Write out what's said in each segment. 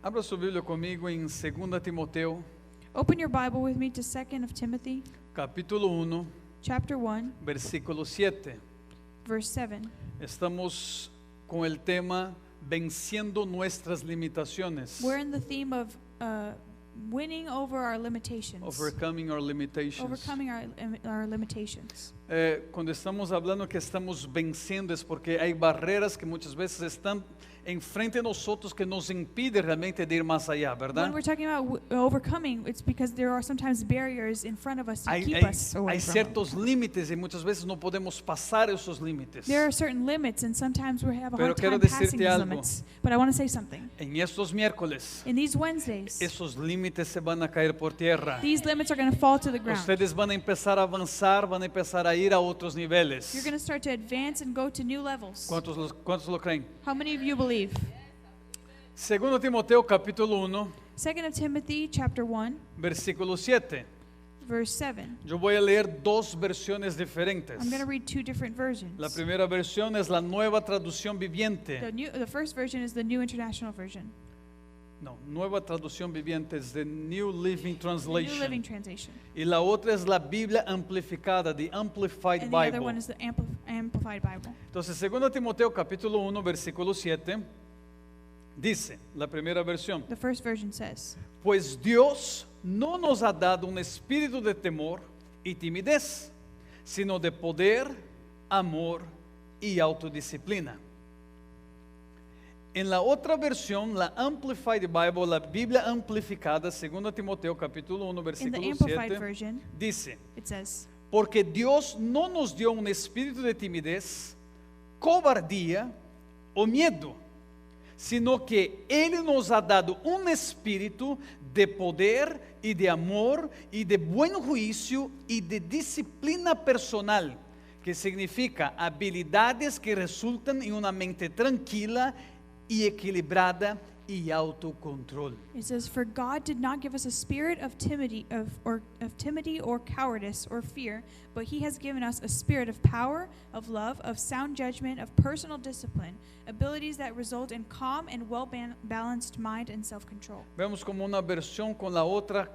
Abra su Biblia conmigo en 2 Timoteo, Open your Bible with me to 2 of Timothy, capítulo 1, chapter 1, versículo 7. verse 7. Estamos con el tema venciendo nuestras limitaciones, We're in the theme of winning over our limitations. overcoming our limitations. Overcoming our limitations. Cuando estamos hablando que estamos venciendo es porque hay barreras que muchas veces están enfrente de nosotros que nos impiden realmente de ir más allá, When ¿verdad? we're talking about overcoming, it's because there are sometimes barriers in front of us to Hay, keep hay- us away hay from ciertos límites y muchas veces no podemos pasar esos límites. There are certain limits, and sometimes we have a Pero hard quiero time passing decirte these algo. limits. But I want to say something. En estos miércoles, In these Wednesdays, esos límites se van a caer por tierra. these limits are going to fall to the ground. Ustedes van a empezar a avanzar, van a empezar a ir a otros You're niveles. going to start to advance and go to new levels. ¿Cuántos lo creen? How many of you believe? Segundo Timoteo capítulo 1, 2 of Timothy chapter 1, versículo 7. verse 7. Yo voy a leer dos versiones diferentes. I'm going to read two different versions. La primera versión es la nueva traducción viviente. The first version is the New International Version, No, nueva traducción viviente es the New Living the New Living Translation. Translation. Y la otra es la Biblia amplificada, the Amplified And the other Bible. one is the Amplified Bible. Entonces, segundo Timoteo capítulo 1, versículo 7, dice, la primera versión, The first version says, pues Dios no nos ha dado un espíritu de temor y timidez, sino de poder, amor y autodisciplina. En la otra versión, la Amplified Bible, la Biblia amplificada, 2 Timoteo capítulo 1, in the versículo Amplified 7, Version, dice, it says, porque Dios no nos dio un espíritu de timidez, cobardía o miedo, sino que Él nos ha dado un espíritu de poder y de amor y de buen juicio y de disciplina personal, que significa habilidades que resultan en una mente tranquila y equilibrada y autocontrol. it says, for God did not give us a spirit of timidity or cowardice or fear, but He has given us a spirit of power, of love, of sound judgment, of personal discipline, abilities that result in calm and well-balanced mind and self-control. Vemos como una versión con la otra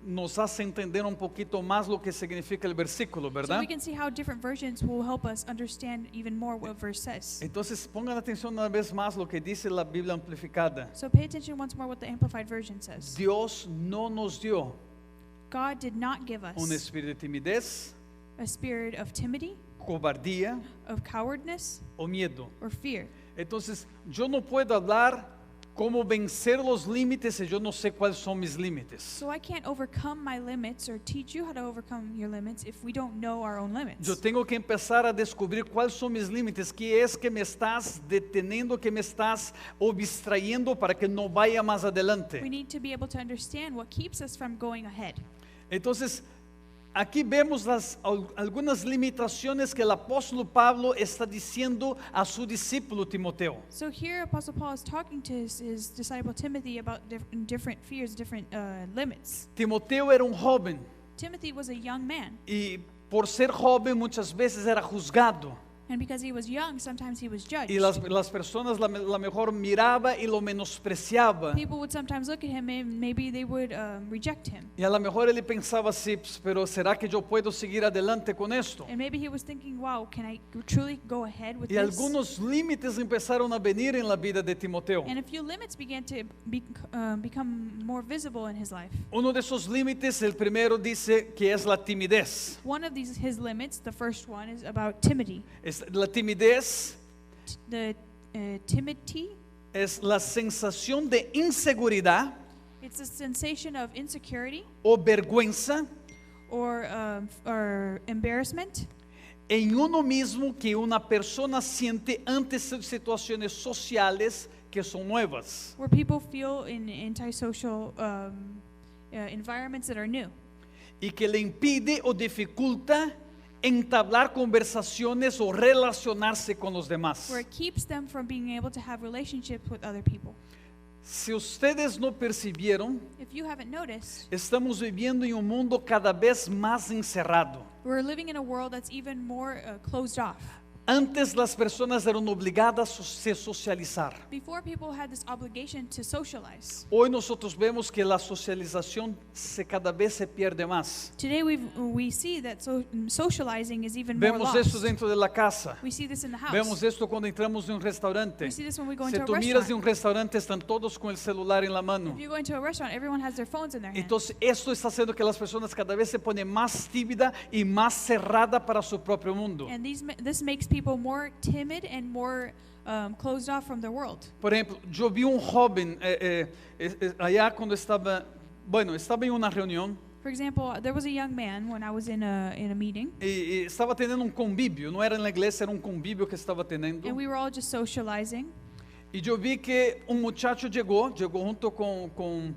nos hace entender un poquito más lo que significa el versículo, So ¿verdad? we can see how different versions will help us understand even more what verse says. Entonces pongan atención una vez más lo que dice la Biblia amplificada. So pay attention once more what the Amplified Version says. Dios no nos dio God did not give us un espíritu de timidez, a spirit of timidity, cobardía of cowardness, o miedo. or fear. Entonces yo no puedo hablar cómo vencer los límites si yo no sé cuáles son mis límites. So I can't overcome my limits or teach you how to overcome your limits if we don't know our own limits. Yo tengo que empezar a descubrir cuáles son mis límites, qué es que me estás deteniendo, que me estás obstrayendo para que no vaya más adelante. We need to be able to understand what keeps us from going ahead. Entonces, aquí vemos algunas limitaciones que el apóstol Pablo está diciendo a su discípulo Timoteo. So here Apostle Paul is talking to his disciple Timothy about different fears, different limits. Timoteo era un joven Timothy was a young man, y por ser joven muchas veces era juzgado. and because he was young, sometimes he was judged. Y las personas la mejor miraba y lo menospreciaba. People would sometimes look at him and maybe they would reject him. Y a lo mejor él pensaba así, pero ¿será que yo puedo seguir adelante con esto? And maybe he was thinking, wow, can I truly go ahead with Y this? algunos límites empezaron a venir en la vida de Timoteo. And a few limits began to become more visible in his life. Uno de esos límites, el primero dice que es la timidez. One of his limits, the first one, is about timidity. La timidez The timidity, es la sensación de inseguridad it's a sensation of insecurity o vergüenza or embarrassment en uno mismo que una persona siente ante situaciones sociales que son nuevas. where people feel in antisocial environments that are new. Y que le impide o dificulta entablar conversaciones o relacionarse con los demás. Where it keeps them from being able to have relationships with other people. Si ustedes no percibieron, If you haven't noticed, estamos viviendo en un mundo cada vez más encerrado. we're living in a world that's even more closed off. Antes las personas eran obligadas a socializar. Before, people had this obligation to socialize. Hoy nosotros vemos que la socialización cada vez se pierde más. Today we see that socializing is even more Vemos lost. esto dentro de la casa. We see this in the house. Vemos esto cuando entramos en un restaurante. We see this when we go Si into a tú miras restaurant. en un restaurante, están todos con el celular en la mano. If you go into a restaurant, everyone has their phones in their hand. Entonces, esto está haciendo que las personas cada vez se ponen más tímidas y más cerradas para su propio mundo. And this makes people more timid and more closed off from their world. Por ejemplo, yo vi un joven allá cuando estaba en una reunión For example, there was a young man when I was in a meeting, y estaba teniendo un convivio, no era en la iglesia, era un convivio que estaba teniendo. and we were all just socializing. Y yo vi que un muchacho llegó junto con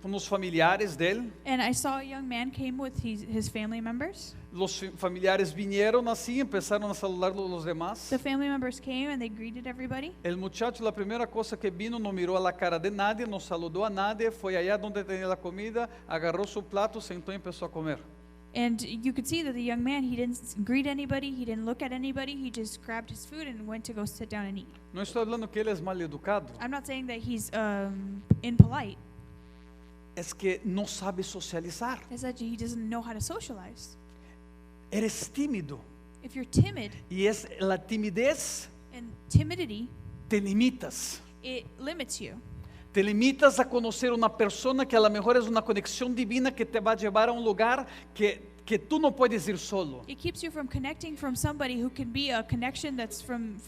unos familiares de él. And I saw a young man came with his family members. Los familiares vinieron así, empezaron a saludar a los demás. The family members came and they greeted everybody. El muchacho, la primera cosa que vino, no miró a la cara de nadie, no saludó a nadie, fue allá donde tenía la comida, agarró su plato, sentó y empezó a comer. And you could see that the young man, he didn't greet anybody, he didn't look at anybody, he just grabbed his food and went to go sit down and eat. No estoy hablando que él es mal educado, I'm not saying that he's impolite. es que no sabe socializar. It's that he doesn't know how to socialize. Eres tímido If you're timid, y es la timidez, and timidity, te limitas. it limits you. Te limitas a conocer una persona que a lo mejor es una conexión divina que te va a llevar a un lugar que tú no puedes ir solo. It keeps you from connecting from somebody who can be a connection that's from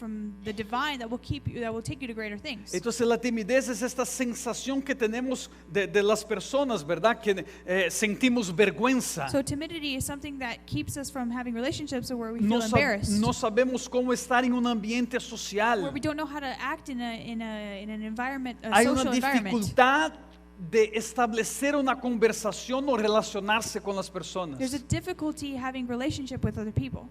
the divine that will take you to greater things. Entonces la timidez es esta sensación que tenemos de las personas, ¿verdad? Que sentimos vergüenza. So timidity is something that keeps us from having relationships where we feel No, embarrassed, no sabemos cómo estar en un ambiente where social. we don't know how to act in an environment, a Hay una social environment. dificultad de establecer una conversación o relacionarse con las personas. There's a difficulty having relationship with other people.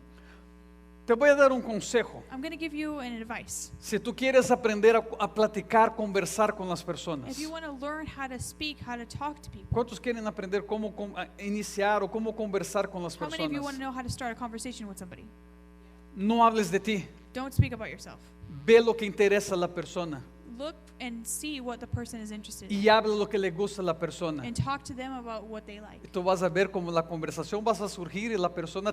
Te voy a dar un consejo. I'm going to give you an advice. Si tú quieres aprender a platicar, conversar con las personas. If you want to learn how to speak, how to talk to people, ¿Cuántos quieren aprender cómo iniciar o cómo conversar con las how many of you want to personas? know how to start a conversation with somebody? No hables de ti. Don't speak about yourself. Ve lo que interesa a la persona Look and see what the person is interested in y habla lo que le gusta a la persona. and talk to them about what they like. Tú vas a ver cómo la conversación vas a surgir y la persona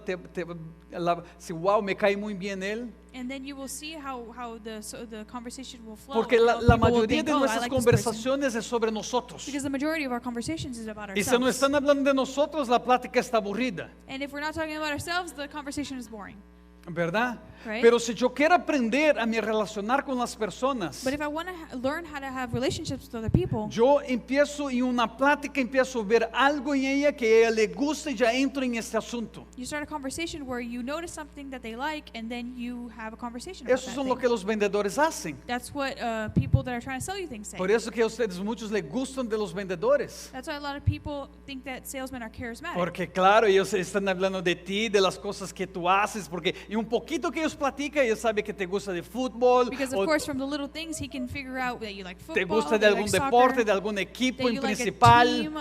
si wow, me cae muy bien él. And then you will see how the conversation will flow. Porque and la how people will mayoría think, de "Oh, I nuestras like this person." conversaciones es sobre nosotros. Because the majority of our conversations is about Y si no ourselves. están hablando de nosotros, la plática está aburrida, And if we're not talking about ourselves, the conversation is boring. ¿verdad? Right. Pero si yo quiero aprender a me relacionar con las personas, But if I want to learn how to have relationships with other people, yo empiezo en una plática, empiezo a ver algo en ella que a ella le gusta y ya entro en este asunto. you start a conversation where you notice something that they like, and then you have a conversation about Eso that es lo thing. que los vendedores hacen. That's what people that are trying to sell you things say. Por eso que a ustedes muchos les gustan de los vendedores. That's why a lot of people think that salesmen are charismatic. Porque claro, ellos están hablando de ti, de las cosas que tú haces, porque en un poquito que ellos platican, ellos saben que te gusta de fútbol, Because o of course, from the little things, he can figure out that you like football, te gusta de that you algún like deporte, soccer, de algún equipo that en you like a principal, team,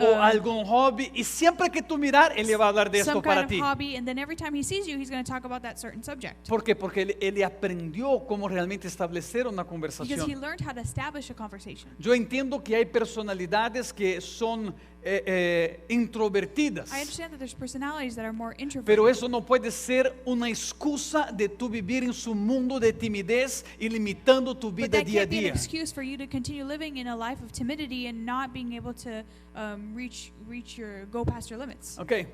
o algún hobby, y siempre que tú mirar, él le va a hablar de esto some para kind ti. of hobby, and then every time he sees you, he's going to talk about that certain subject. ¿Por qué? Porque él aprendió cómo realmente establecer una Because he conversación. learned how to establish a conversation. Yo entiendo que hay personalidades que son introvertidas. I understand that there's personalities that are more introverted. Pero eso no puede ser una excusa de tu vivir en su mundo de timidez y limitando tu But vida that día a can't be an día. excuse for you to continue living in a life of timidity and not being able to go past your limits. Ok,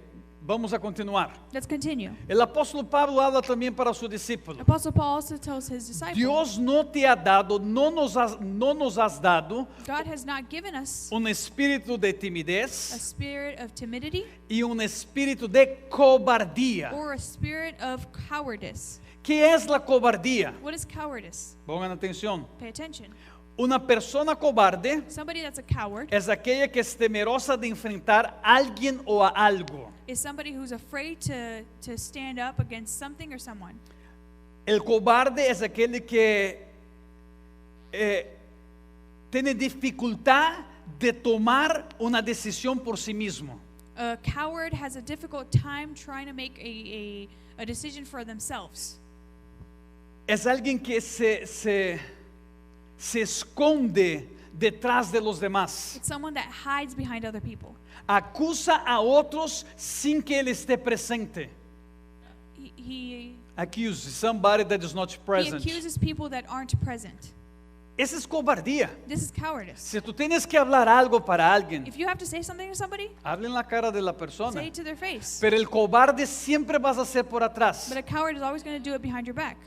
vamos a continuar. Let's continue. El apóstolo Pablo habla también para su discípulo. Apostle Paul also tells his disciples, Dios no te ha dado, no nos has dado God has not given us un espíritu de a timidez spirit of timidity y un espíritu de cobardía. or a spirit of cowardice. ¿Qué es la cobardía? What is cowardice? Pongan atención. Pay attention. Una persona cobarde Somebody that's a coward es aquella que es temerosa de enfrentar a alguien o a algo. is somebody who's afraid to stand up against something or someone. El cobarde es aquel que tiene dificultad de tomar una decisión por sí mismo. A coward has a difficult time trying to make a decision for themselves. es alguien que se esconde detrás de los demás. It's someone that hides behind other people. Acusa a otros sin que él esté presente. He Accuse somebody that is not present. accuses people that aren't present. Esa es cobardía. This is cowardice. Si tú tienes que hablar algo para alguien, If you have to say something to somebody, habla en la cara de la say persona. it to their face. Pero el cobarde siempre vas a hacer por atrás. But a coward is always going to do it behind your back.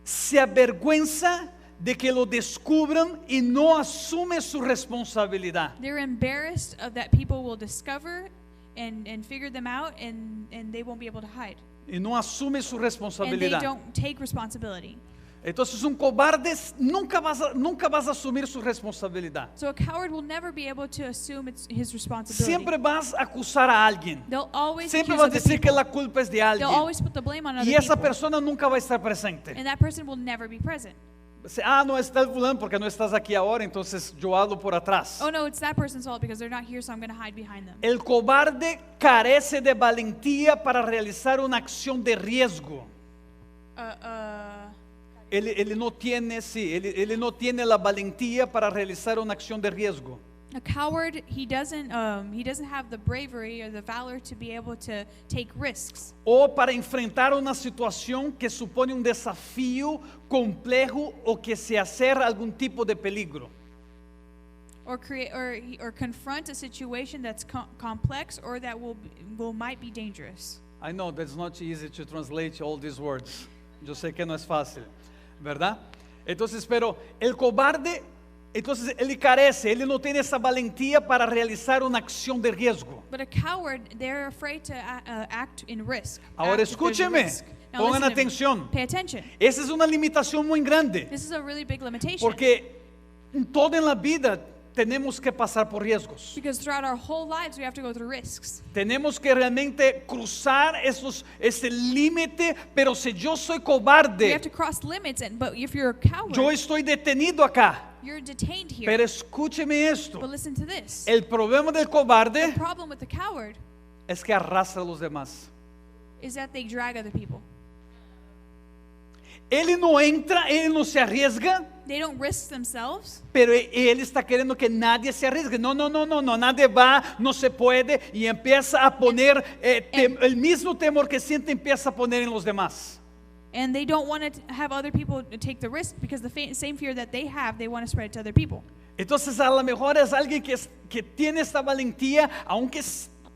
Se avergüenza de que lo descubran y no asume su responsabilidad. They're embarrassed of that people will discover and figure them out, and they won't be able to hide. Y no asume su And they responsabilidad. don't take responsibility. Entonces un cobarde nunca vas a asumir su responsabilidad. So a coward will never be able to assume his responsibility. Siempre vas a acusar a alguien. They'll always Siempre accuse vas a other decir que people. la culpa es de They'll alguien. always put the blame on other Y esa people. persona nunca va a estar presente. And that person will never be present. No está el fulano porque no estás aquí ahora, entonces yo hablo por atrás. Oh no, it's that person's fault because they're not here, so I'm going to hide behind them. El cobarde carece de valentía para realizar una acción de riesgo. Él no tiene la valentía para realizar una acción de riesgo. A coward, he doesn't have the bravery or the valor to be able to take risks, O para enfrentar una situación que supone un desafío complejo o que se acerca a algún tipo de peligro. or create or confront a situation that's complex or that might be dangerous. I know that's not easy to translate all these words. Yo sé que no es fácil, ¿verdad? Entonces, pero el cobarde, entonces él carece, él no tiene esa valentía para realizar una acción de riesgo. But a coward, they're afraid to act in risk. Ahora act if there's a escúcheme, risk. Now pongan listen to me. atención. Pay attention. Esa es una limitación muy grande, This is a really big limitation. porque todo en la vida tenemos que pasar por riesgos. Because throughout our whole lives, we have to go through risks. Tenemos que realmente cruzar ese límite, pero si yo soy cobarde, We have to cross limits, but if you're a coward, yo estoy detenido acá. you're detained here. Pero escúcheme esto. But listen to this. El problema del cobarde The problem with the coward es que arrastra a los demás. is that they drag other people. Él no entra, él no se arriesga, They don't risk themselves, pero él está queriendo que nadie se arriesgue. No, nadie va, no se puede. Y empieza a poner el mismo temor que siente, empieza a poner en los demás. and they don't want to have other people take the risk because the same fear that they have, they want to spread it to other people. Entonces a lo mejor es alguien que tiene esta valentía, aunque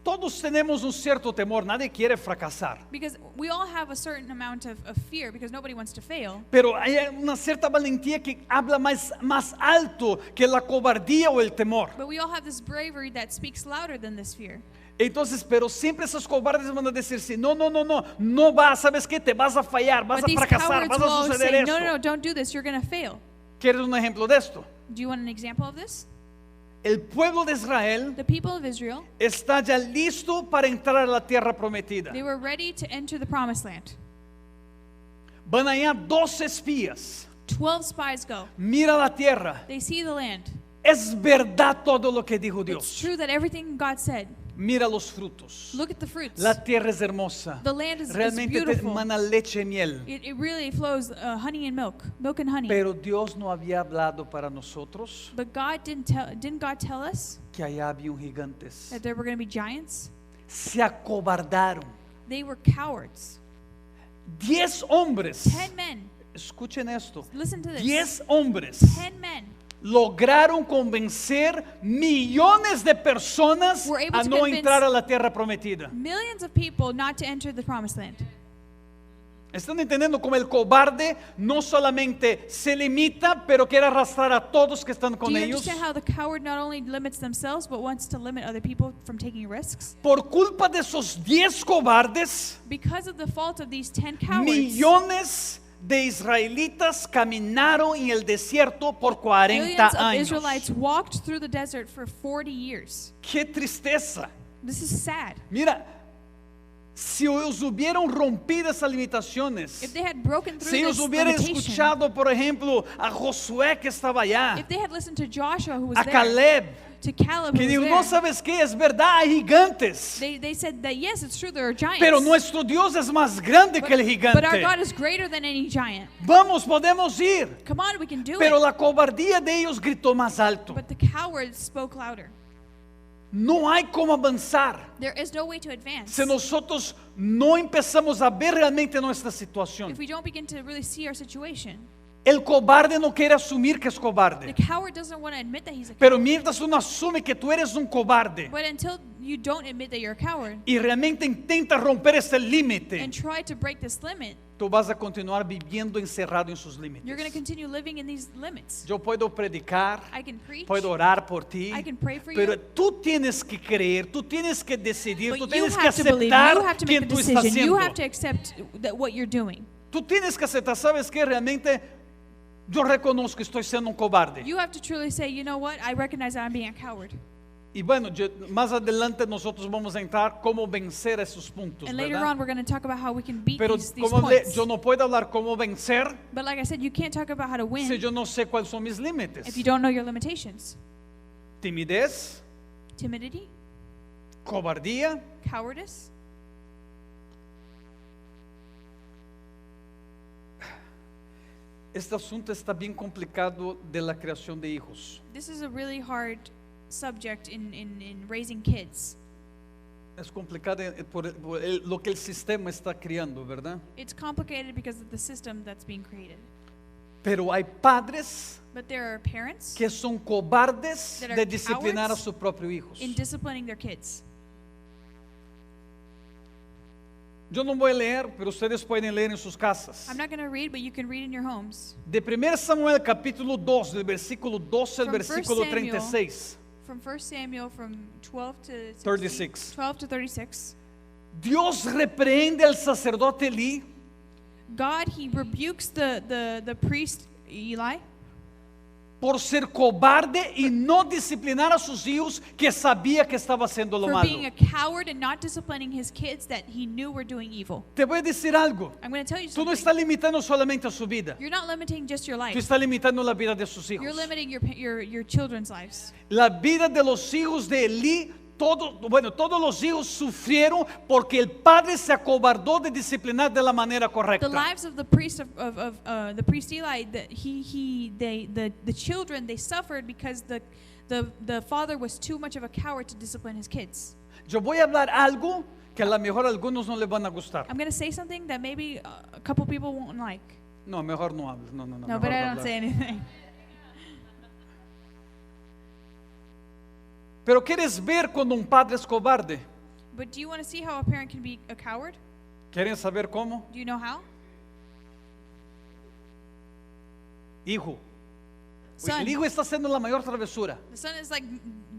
todos tenemos un cierto temor, nadie quiere fracasar. Because we all have a certain amount of fear because nobody wants to fail. Pero hay una cierta valentía que habla más alto que la cobardía o el temor. But we all have this bravery that speaks louder than this fear. Entonces, pero siempre esos cobardes van a decir, sí, no va, ¿sabes qué? Te vas a fallar, vas But a these fracasar, cowards vas will a always suceder say, esto. no, don't do this, you're going to fail. ¿Quieres un ejemplo de esto? Do you want an example of this? El pueblo de Israel The people of Israel, está ya listo para entrar a la tierra prometida. they were ready to enter the promised land. Van allá 12 espías. 12 spies go. Mira la tierra. They see the land. Es verdad todo lo que dijo It's Dios. true that everything God said. Mira los frutos. Look at the fruits. La tierra es hermosa. The land is Realmente te beautiful. emana leche y miel. It really flows honey and milk and honey. Pero Dios no había hablado para nosotros But God didn't God tell us que allá había gigantes. that there were going to be giants? Se acobardaron. They were cowards. 10 hombres. 10 men. Escuchen esto. Listen to this. 10 hombres 10 men lograron convencer millones de personas Were able a to no convince entrar a la tierra prometida. millions of people not to enter the promised land. ¿Están entendiendo cómo el cobarde no solamente se limita, pero quiere arrastrar a todos que están Do con you ellos? understand how the coward not only limits themselves but wants to limit other people from taking risks? Por culpa de esos 10 cobardes, Because of the fault of these 10 cowards, millones de israelitas caminaron en el desierto por 40 millions of años. Israelites walked through the desert for 40 years. Qué tristeza. This is sad. Mira, si ellos hubieran rompido esas limitaciones, if they had broken through si ellos this hubieran limitation, escuchado, por ejemplo, a Josué que estaba allá, if they had listened to Joshua who was a there, Caleb, to Caleb que who dijo, was no there, sabes qué, es verdad, hay gigantes, they said that yes, it's true, there are giants. pero nuestro Dios es más grande que el But our gigante. God is greater than any giant. Vamos, podemos ir. Come on, we can do Pero it. la cobardía de ellos gritó más alto. But the cowards spoke louder. No hay cómo avanzar There is no way to advance si nosotros no empezamos a ver realmente nuestra situación. if we don't begin to really see our situation. El cobarde no quiere asumir que es The cobarde. coward doesn't want to admit that he's a coward. Pero mientras uno asume que tú eres un cobarde But until you don't admit that you're a coward y realmente intenta romper ese límite, and try to break this limit, tú vas a continuar viviendo encerrado en sus you're going to límites. continue living in these limits. Yo puedo predicar, I can preach, puedo orar por ti, I can pray for pero you, tú tienes que creer, tú tienes que decidir, tú but you tienes que have to believe, aceptar you have to make quien the tú estás decision, you siendo. have to accept that what you're doing. Tú tienes que aceptar, ¿sabes qué? Realmente yo reconozco que estoy siendo un cobarde. You have to truly say, you know what, I recognize that I'm being a coward. Y bueno, más adelante nosotros vamos a entrar cómo vencer esos puntos, And later ¿verdad? on, we're going to talk about how we can beat Pero these como points. yo no puedo hablar cómo vencer But like I said, you can't talk about how to win si yo no sé cuáles son mis límites. if you don't know your limitations. Timidez, Timidity, cobardía, cowardice. este asunto está bien complicado de la creación de hijos. This is a really hard subject in raising kids. Es complicado por lo que el sistema está creando, ¿verdad? It's complicated because of the system that's being created. Pero hay padres But there are parents que son cobardes that are de disciplinar a cowards sus propios hijos. in disciplining their kids. Yo no voy a leer, pero ustedes pueden leer en sus casas. I'm not going to read, but you can read in your homes. De 1 Samuel capítulo 2, del versículo 12 al From 1 versículo Samuel. 36. From 1 Samuel from 12 to 36. 12 to 36. Dios reprende al sacerdote Elí God, he rebukes the priest Eli por ser cobarde y no disciplinar a sus hijos que sabía que estaba haciendo lo for malo. being a coward and not disciplining his kids that he knew were doing evil. Te voy a decir algo. I'm going to tell you Tú no something. estás limitando solamente a su vida. You're not limiting just your Tú life. estás limitando la vida de sus You're hijos. limiting your children's lives. La vida de los hijos de Elí, todos los hijos sufrieron porque el padre se acobardó de disciplinar de la manera The correcta. lives of the priest the priest Eli, the children, they suffered because the father was too much of a coward to discipline his kids. Yo voy a hablar algo que a lo mejor a algunos no les van a gustar. I'm going to say something that maybe a couple people won't like. No, mejor no hables. No, No, mejor but I no don't hablar. say anything. Pero ¿quieres ver cuando un padre es cobarde? But do you want to see how a parent can be a coward? ¿Quieren saber cómo? Do you know how? Hijo. Son. El hijo está haciendo la mayor travesura. The son is like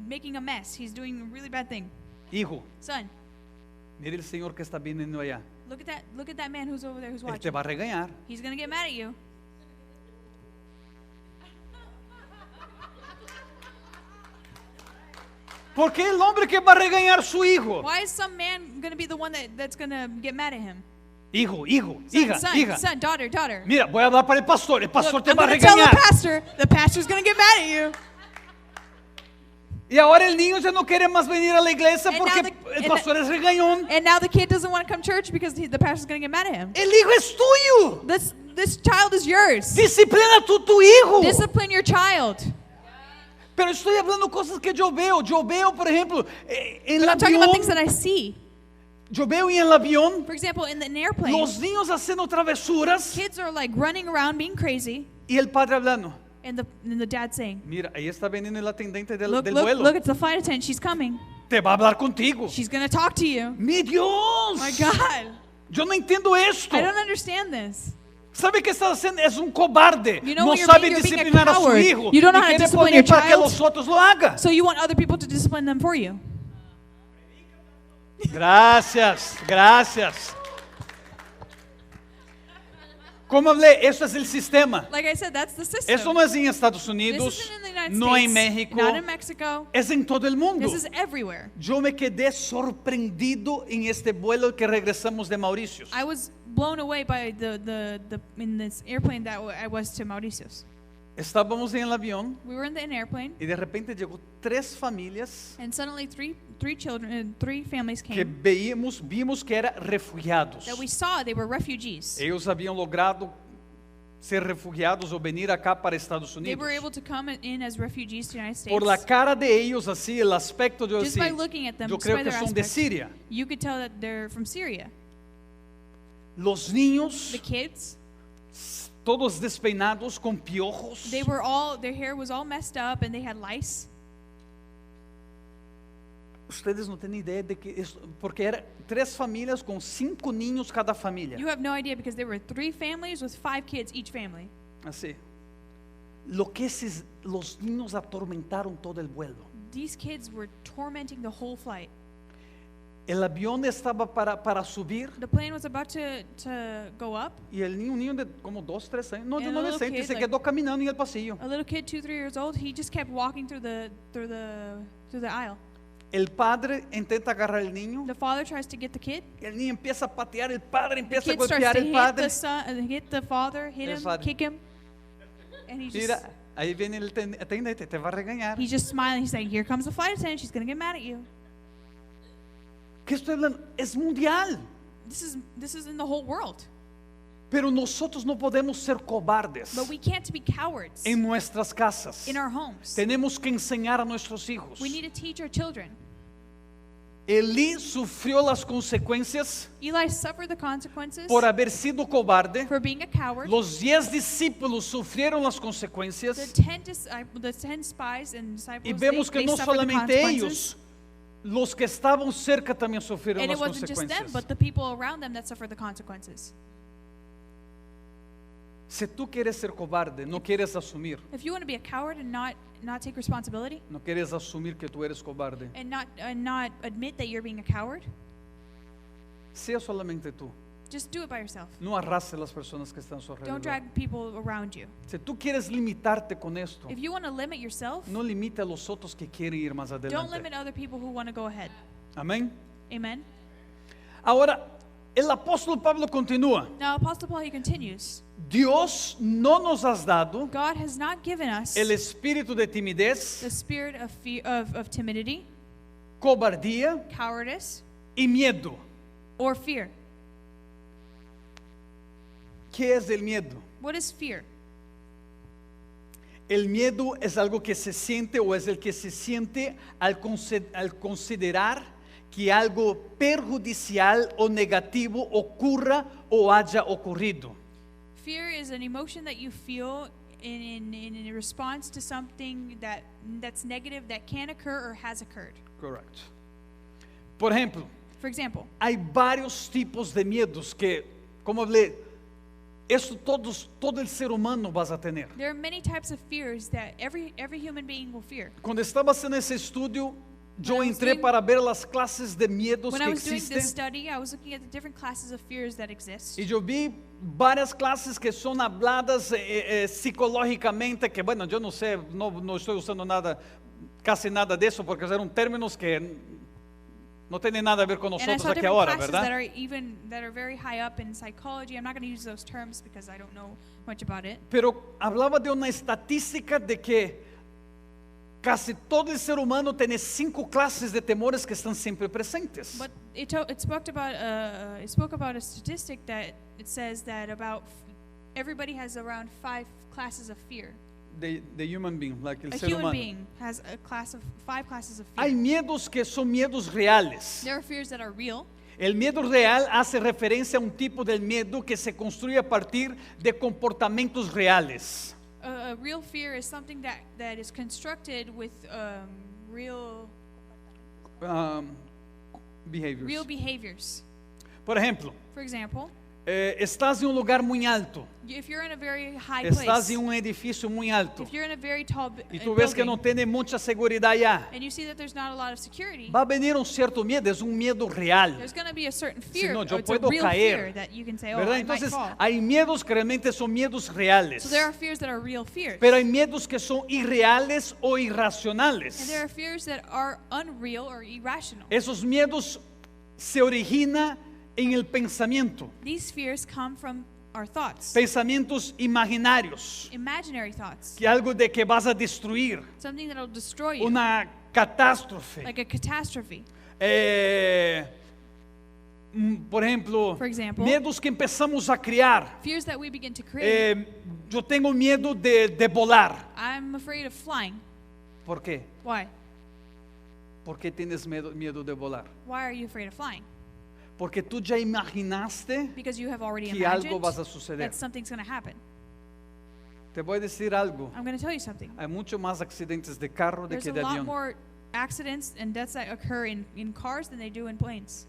making a mess. He's doing a really bad thing. Hijo, Son, mire el Señor que está viniendo allá. look at that man who's over there who's Él te watching. va a regañar. He's going to get mad at you. ¿Por qué el hombre que va a regañar a su hijo? Why is some man going to be the one that's going to get mad at him? Hijo, hijo, Son, hija, son, hija. son, daughter. Mira, voy a hablar para el pastor Look, te I'm va a going to tell regañar. the pastor's going to get mad at you. Y ahora el niño ya no quiere más venir a la iglesia And porque now the- el and pastor es regañón. And now the kid doesn't want to come to church because the pastor's going to get mad at him. El hijo es tuyo. This child is yours. Disciplina tu hijo. Discipline your child. Pero estoy hablando cosas que yo veo. Yo veo, por ejemplo, en el But I'm talking about avión. things that I see. Yo veo en el avión For example, in an airplane, los niños haciendo travesuras kids are like running around being crazy, y el padre hablando. and the dad saying, Mira, ahí está veniendo el atendente del look, vuelo. look, it's the flight attendant. She's coming. Te va a hablar contigo. She's going to talk to you. Mi Dios. My God. Yo no entiendo esto. I don't understand this. ¿Sabe qué está haciendo? Es un cobarde. You know No when you're sabe being a disciplinar a su coward. hijo. You don't know Y how to quiere discipline poner your para que child. los otros lo hagan. So you want other people to discipline them for you. Gracias, gracias. Como hablé, eso es el sistema. Like I said, that's the system. Eso no es en Estados This Unidos. isn't in the United United no States, en México, not in Mexico. es en todo el mundo. This is everywhere. Yo me quedé sorprendido en este vuelo que regresamos de Mauricios. I was blown away by the in this airplane that I was to Mauritius. Estábamos en el avión We were in an airplane, y de repente llegó 3 familias and suddenly three children, 3 families que came vimos que eran refugiados. that we saw they were refugees. Ellos habían logrado ser refugiados o venir acá para Estados They Unidos. were able to come in as refugees to the United States. Por la cara de ellos, así, el aspecto, yo Just así, by looking at them, yo just creo by que their son de aspect, Siria. you could tell that they're from Syria. Los niños, The kids, todos despeinados, con piojos. their hair was all messed up and they had lice. Ustedes no tienen idea de que eso, porque eran 3 familias con 5 niños cada familia. You have no idea because there were 3 families with 5 kids each family. Así. Lo que los niños atormentaron todo el vuelo. These kids were tormenting the whole flight. El avión estaba para subir The plane was about to go up. y un niño de como 2, 3 años, no, de And a little adolescente, kid, se like- quedó caminando en el pasillo. A little kid, 2, 3 years old, he just kept walking through the aisle. El padre intenta agarrar al niño, The father tries to get the kid. el niño empieza a patear, el padre The empieza a kid starts golpear to al hit padre. the son, hit the father, hit El him, father. kick him, and he just Mira, ahí viene el atendente, te va a regañar. he's just smiling. He's saying, "Here comes the flight attendant. She's gonna get mad at you." ¿Qué estoy hablando? Es mundial. This is in the whole world. Pero nosotros no podemos ser cobardes But we can't be cowards en nuestras casas. in our homes. Tenemos que enseñar a nuestros hijos. We need to teach our children. Elí sufrió las consecuencias Eli suffered the consequences por haber sido cobarde. for being a coward. Los 10 discípulos sufrieron las The consecuencias. 10 spies and disciples, Y vemos que they no suffered the solamente consequences. ellos, los que estaban cerca también sufrieron And it las wasn't just them, consecuencias. but the people around them that suffered the consequences. Si tú quieres ser cobarde, no quieres asumir, If you want to be a coward and not take responsibility no quieres asumir que tú eres cobarde, and not admit that you're being a coward, sea solamente tú. just do it by yourself. No arrastre las personas que están a su Don't alrededor. drag people around you. Si tú quieres limitarte con esto, If you want to limit yourself, no limite a los otros que quieren ir más don't adelante. limit other people who want to go ahead. Amén. Amen. Ahora, el apóstol Pablo continúa. Now, Apostle Paul, he continues. Dios no nos has dado God has not given us el espíritu de the timidez, spirit of fear, of timidity, cobardía cowardice, y miedo. or fear. ¿Qué es el miedo? What is fear? El miedo es algo que se siente o es el que se siente al considerar que algo perjudicial o negativo ocurra o haya ocurrido. Fear is an emotion that you feel in response to something that's negative that can occur or has occurred. Correcto. Por ejemplo, For example, hay varios tipos de miedos que, como hablé, todo el ser humano vas a tener. there are many types of fears that every human being will fear. Cuando estaba haciendo ese estudio, yo When I was entré doing- para ver las clases de miedos When que I was doing existen. this study, I was looking at the different classes of fears that exist. Y yo vi varias clases que son habladas psicológicamente, que bueno, yo no sé, no estoy usando casi nada de eso, porque eran términos que no tienen nada a ver con And I nosotros saw aquí different ahora, classes ¿verdad? that are very high up in psychology. I'm not going to use those terms because I don't know much about it. Pero hablaba de una estadística de que casi todo el ser humano tiene 5 clases de temores que están siempre presentes. But it spoke about a statistic that it says that everybody has around 5 classes of fear. The human being, like el A ser human humano. being has 5 classes of Hay fear. miedos que son miedos reales. There are fears that are real. El miedo real hace referencia a un tipo de miedo que se construye a partir de comportamientos reales. A real fear is something that is constructed with real Behaviors. behaviors. Por ejemplo, For example, estás en un lugar muy alto, If you're in a very high estás place, en un edificio muy alto if you're in a very tall y tú ves que no building, tiene mucha seguridad allá, and you see that there's not a lot of security, va a venir un cierto miedo, es un miedo real, there's going to be a certain fear, no, or yo it's a puedo real caer, fear that you can say, oh, ¿verdad? I might Entonces fall. hay miedos que realmente son miedos reales, So there are fears that are real fears. pero hay miedos que son irreales o And irracionales. there are fears that are unreal or irrational. Esos miedos se originan en el pensamiento, These fears come from our thoughts, pensamientos imaginarios, imaginary thoughts, que algo de que vas a destruir, something that will destroy you, una catástrofe. like a catastrophe. Por ejemplo, For example, miedos que empezamos a criar. Fears that we begin to create. Yo tengo miedo de volar. I'm afraid of flying. ¿Por qué? Why? ¿Por qué tienes miedo de volar? Why are you afraid of flying? Porque tú ya imaginaste Because you have already que algo imagined va a suceder. that something's going to happen. Te voy a decir algo. I'm going to tell you something. Hay mucho más accidentes de carro de There's que a de lot avión. more accidents and deaths that occur in cars than they do in planes.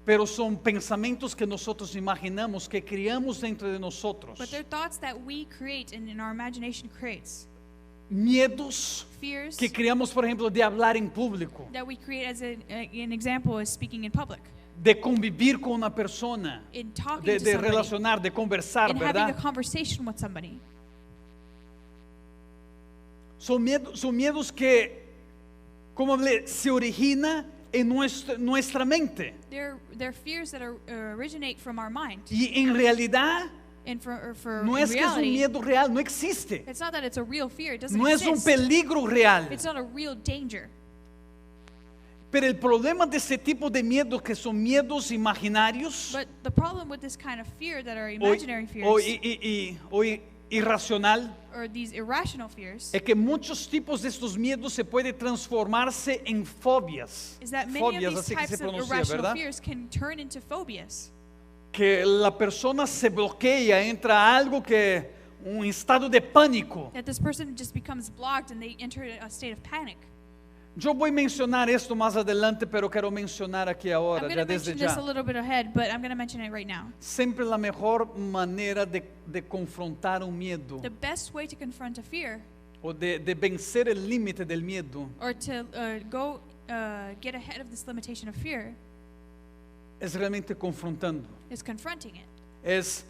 Pero son pensamientos que nosotros imaginamos, que criamos dentro de nosotros. But they're thoughts that we create and in our imagination creates. Miedos Fears que criamos, por ejemplo, de hablar en público, that we create as an example is speaking in public, de convivir con una persona, in talking de to somebody, relacionar, de conversar, in having a ¿verdad? conversation with somebody. Son miedos que, como hablé, se origina en nuestra mente. They're fears that originate from our mind. Y en realidad And for no in es que es un reality, miedo real, no existe. it's not that it's a real fear. It doesn't No es un exist. peligro real. It's not a real danger. Pero el problema de este tipo de miedos, que son miedos imaginarios But the problem with this kind of fear that are o, imaginary fears o irracional, or these irrational fears es que muchos tipos de estos miedos se pueden transformarse en fobias. is that many Fobias, of these así que se types of pronuncia, irrational ¿verdad? fears can turn into phobias. Que la persona se bloquea, entra a algo que un estado de pánico. That this person just becomes blocked and they enter a state of panic. Yo voy a mencionar esto más adelante, pero quiero mencionar aquí I'm ahora, going ya to desde mention this a ya. little bit ahead, but I'm going to mention it right now. Siempre la mejor manera de confrontar un miedo The best way to confront a fear o de vencer el límite del miedo or to get ahead of this limitation of fear es realmente confrontando. is confronting it. Es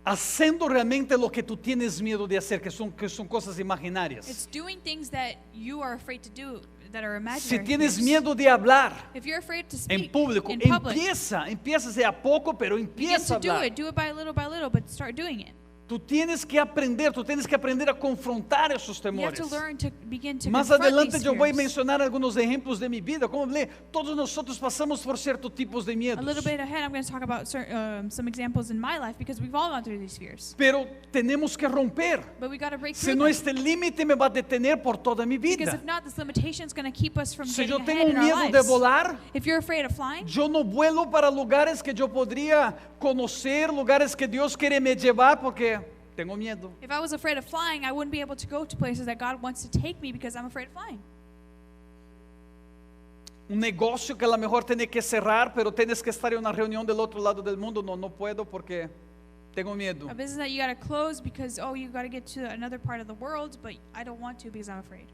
haciendo realmente lo que tú tienes miedo de hacer, que son cosas imaginarias. It's doing things that you are afraid to do that are Si imaginary tienes fears. miedo de hablar If you're afraid to en speak público, in public, empieza de a poco, pero begin empieza a to do hablar. it. Do it by little, but start doing it. Tú tienes que aprender a confrontar esos You have temores. to learn to begin to Más confront adelante these yo voy a fears. mencionar algunos ejemplos de mi vida. Como hablé, todos nosotros pasamos por ciertos tipos de A miedos. little bit ahead, I'm going to talk about some examples in my life because we've all gone through these fears. Pero tenemos que romper. But we got to break Si through no, them. este límite me va a detener por toda mi Because vida. if not, this limitation is going to keep us from Si yo getting tengo ahead in our miedo de lives. volar, If you're afraid of flying, yo no vuelo para lugares que yo podría conocer, lugares que Dios quiere me llevar porque tengo miedo. if I was afraid of flying, I wouldn't be able to go to places that God wants to take me because I'm afraid of flying. Un negocio que a lo mejor tiene que cerrar, pero tienes que estar en una reunión del otro lado del mundo. No puedo porque tengo miedo. A business that you got to close because, oh, you got to get to another part of the world, but I don't want to because I'm afraid.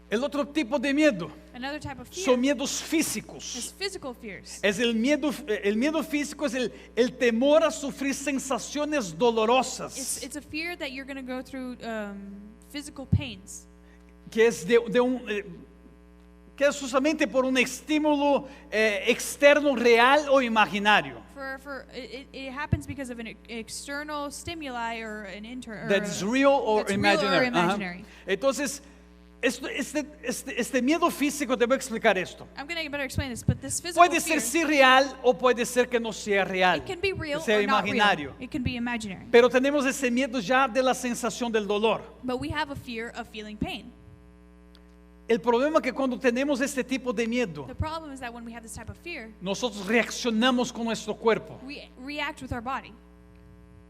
El otro tipo de miedo Another type of fear son miedos is físicos. physical fears. Es el miedo físico es el temor a sufrir sensaciones dolorosas, It's a fear that you're going to go through physical pains. que es que es justamente por un estímulo externo real o imaginario. It happens because of an external stimuli or an internal. That's real or that's real or imaginary. Ajá. imaginary. Entonces, este miedo físico, te voy a explicar esto. I'm going to better explain this, but this physical Puede ser fear, sí real o puede ser que no sea real, it can be real que sea or not real. imaginario. It can be imaginary. Pero tenemos ese miedo ya de la sensación del dolor. But we have a fear of feeling pain. El problema es que cuando tenemos este tipo de miedo, The problem is that when we have this type of fear, nosotros reaccionamos con nuestro cuerpo. we react with our body.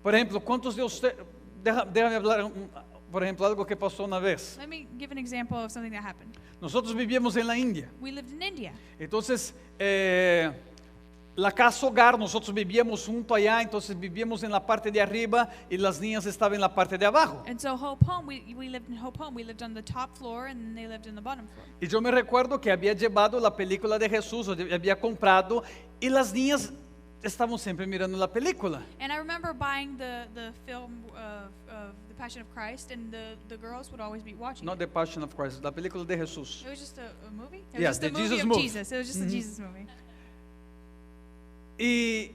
Por ejemplo, ¿cuántos de ustedes, déjame hablar, por ejemplo, algo que pasó una vez? Let me give an example of something that happened. Nosotros vivíamos en la India. We lived in India. Entonces, la casa hogar, nosotros vivíamos junto allá, entonces vivíamos en la parte de arriba y las niñas estaban en la parte de abajo. And so Hope Home, we lived in Hope Home. We lived on the top floor and they lived in the bottom floor. Y yo me recuerdo que había llevado la película de Jesús, o había comprado, y las niñas estaban siempre mirando la película. And I remember buying the film of The Passion of Christ, and the girls would always be watching Not it. the Passion of Christ, la película de Jesús. It was just a movie? It was Yeah, just the a movie Jesus of movie. Jesus. It was just a Jesus movie. Y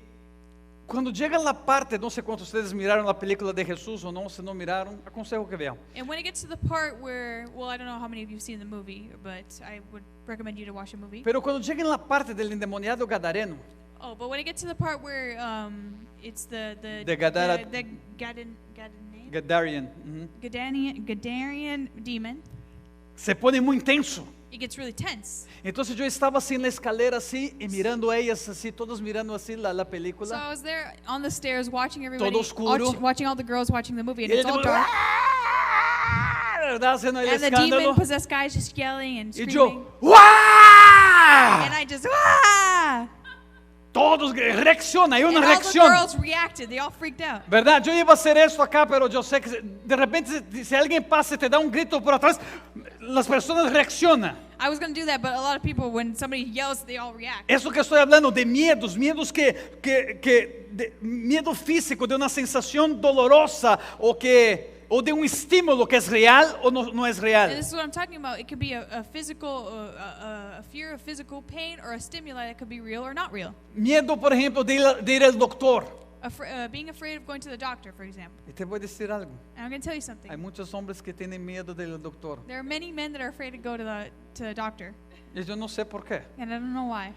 cuando llega la parte, no sé cuántos de ustedes miraron la película de Jesús o no, si no miraron, aconsejo que vean. And when it gets to the part where, well, I don't know how many of you have seen the movie, but I would recommend you to watch the movie. Pero cuando llega en la parte del endemoniado gadareno, Oh, but when it gets to the part where it's the Gadara- the Gadarian, Gadarian demon, se pone muy intenso. it gets really tense. Entonces yo estaba así en la escalera así y mirando a ellas así, todos mirando así la So película. I was there on the stairs watching everybody, Todo oscuro. watching all the girls watching the movie, and Y it's el all demonio, dark. ¡ah! ¿verdad? Haciendo el And the escándalo. demon-possessed guy is just yelling and Y screaming. yo, ¡guau! And I just, ah! Todos reaccionan, hay And una all the reacción. girls reacted. They all freaked out. ¿Verdad? Yo iba a hacer esto acá, pero yo sé que de repente si alguien pasa y te da un grito por atrás, las personas reaccionan. I was going to do that, but a lot of people, when somebody yells, they all react. Eso que estoy hablando de miedos miedo físico, de una sensación dolorosa o de un estímulo que es real o no es And real. this is what I'm talking about. It could be a physical, a fear of physical pain, or a stimuli that could be real or not real. Miedo, por ejemplo, de ir al doctor. Being afraid of going to the doctor, for example. Y te voy a decir algo. And I'm going to tell you something. Hay muchos hombres que tienen miedo del doctor. There are many men that are afraid to go to the doctor, Y yo no sé por qué. and I don't know why.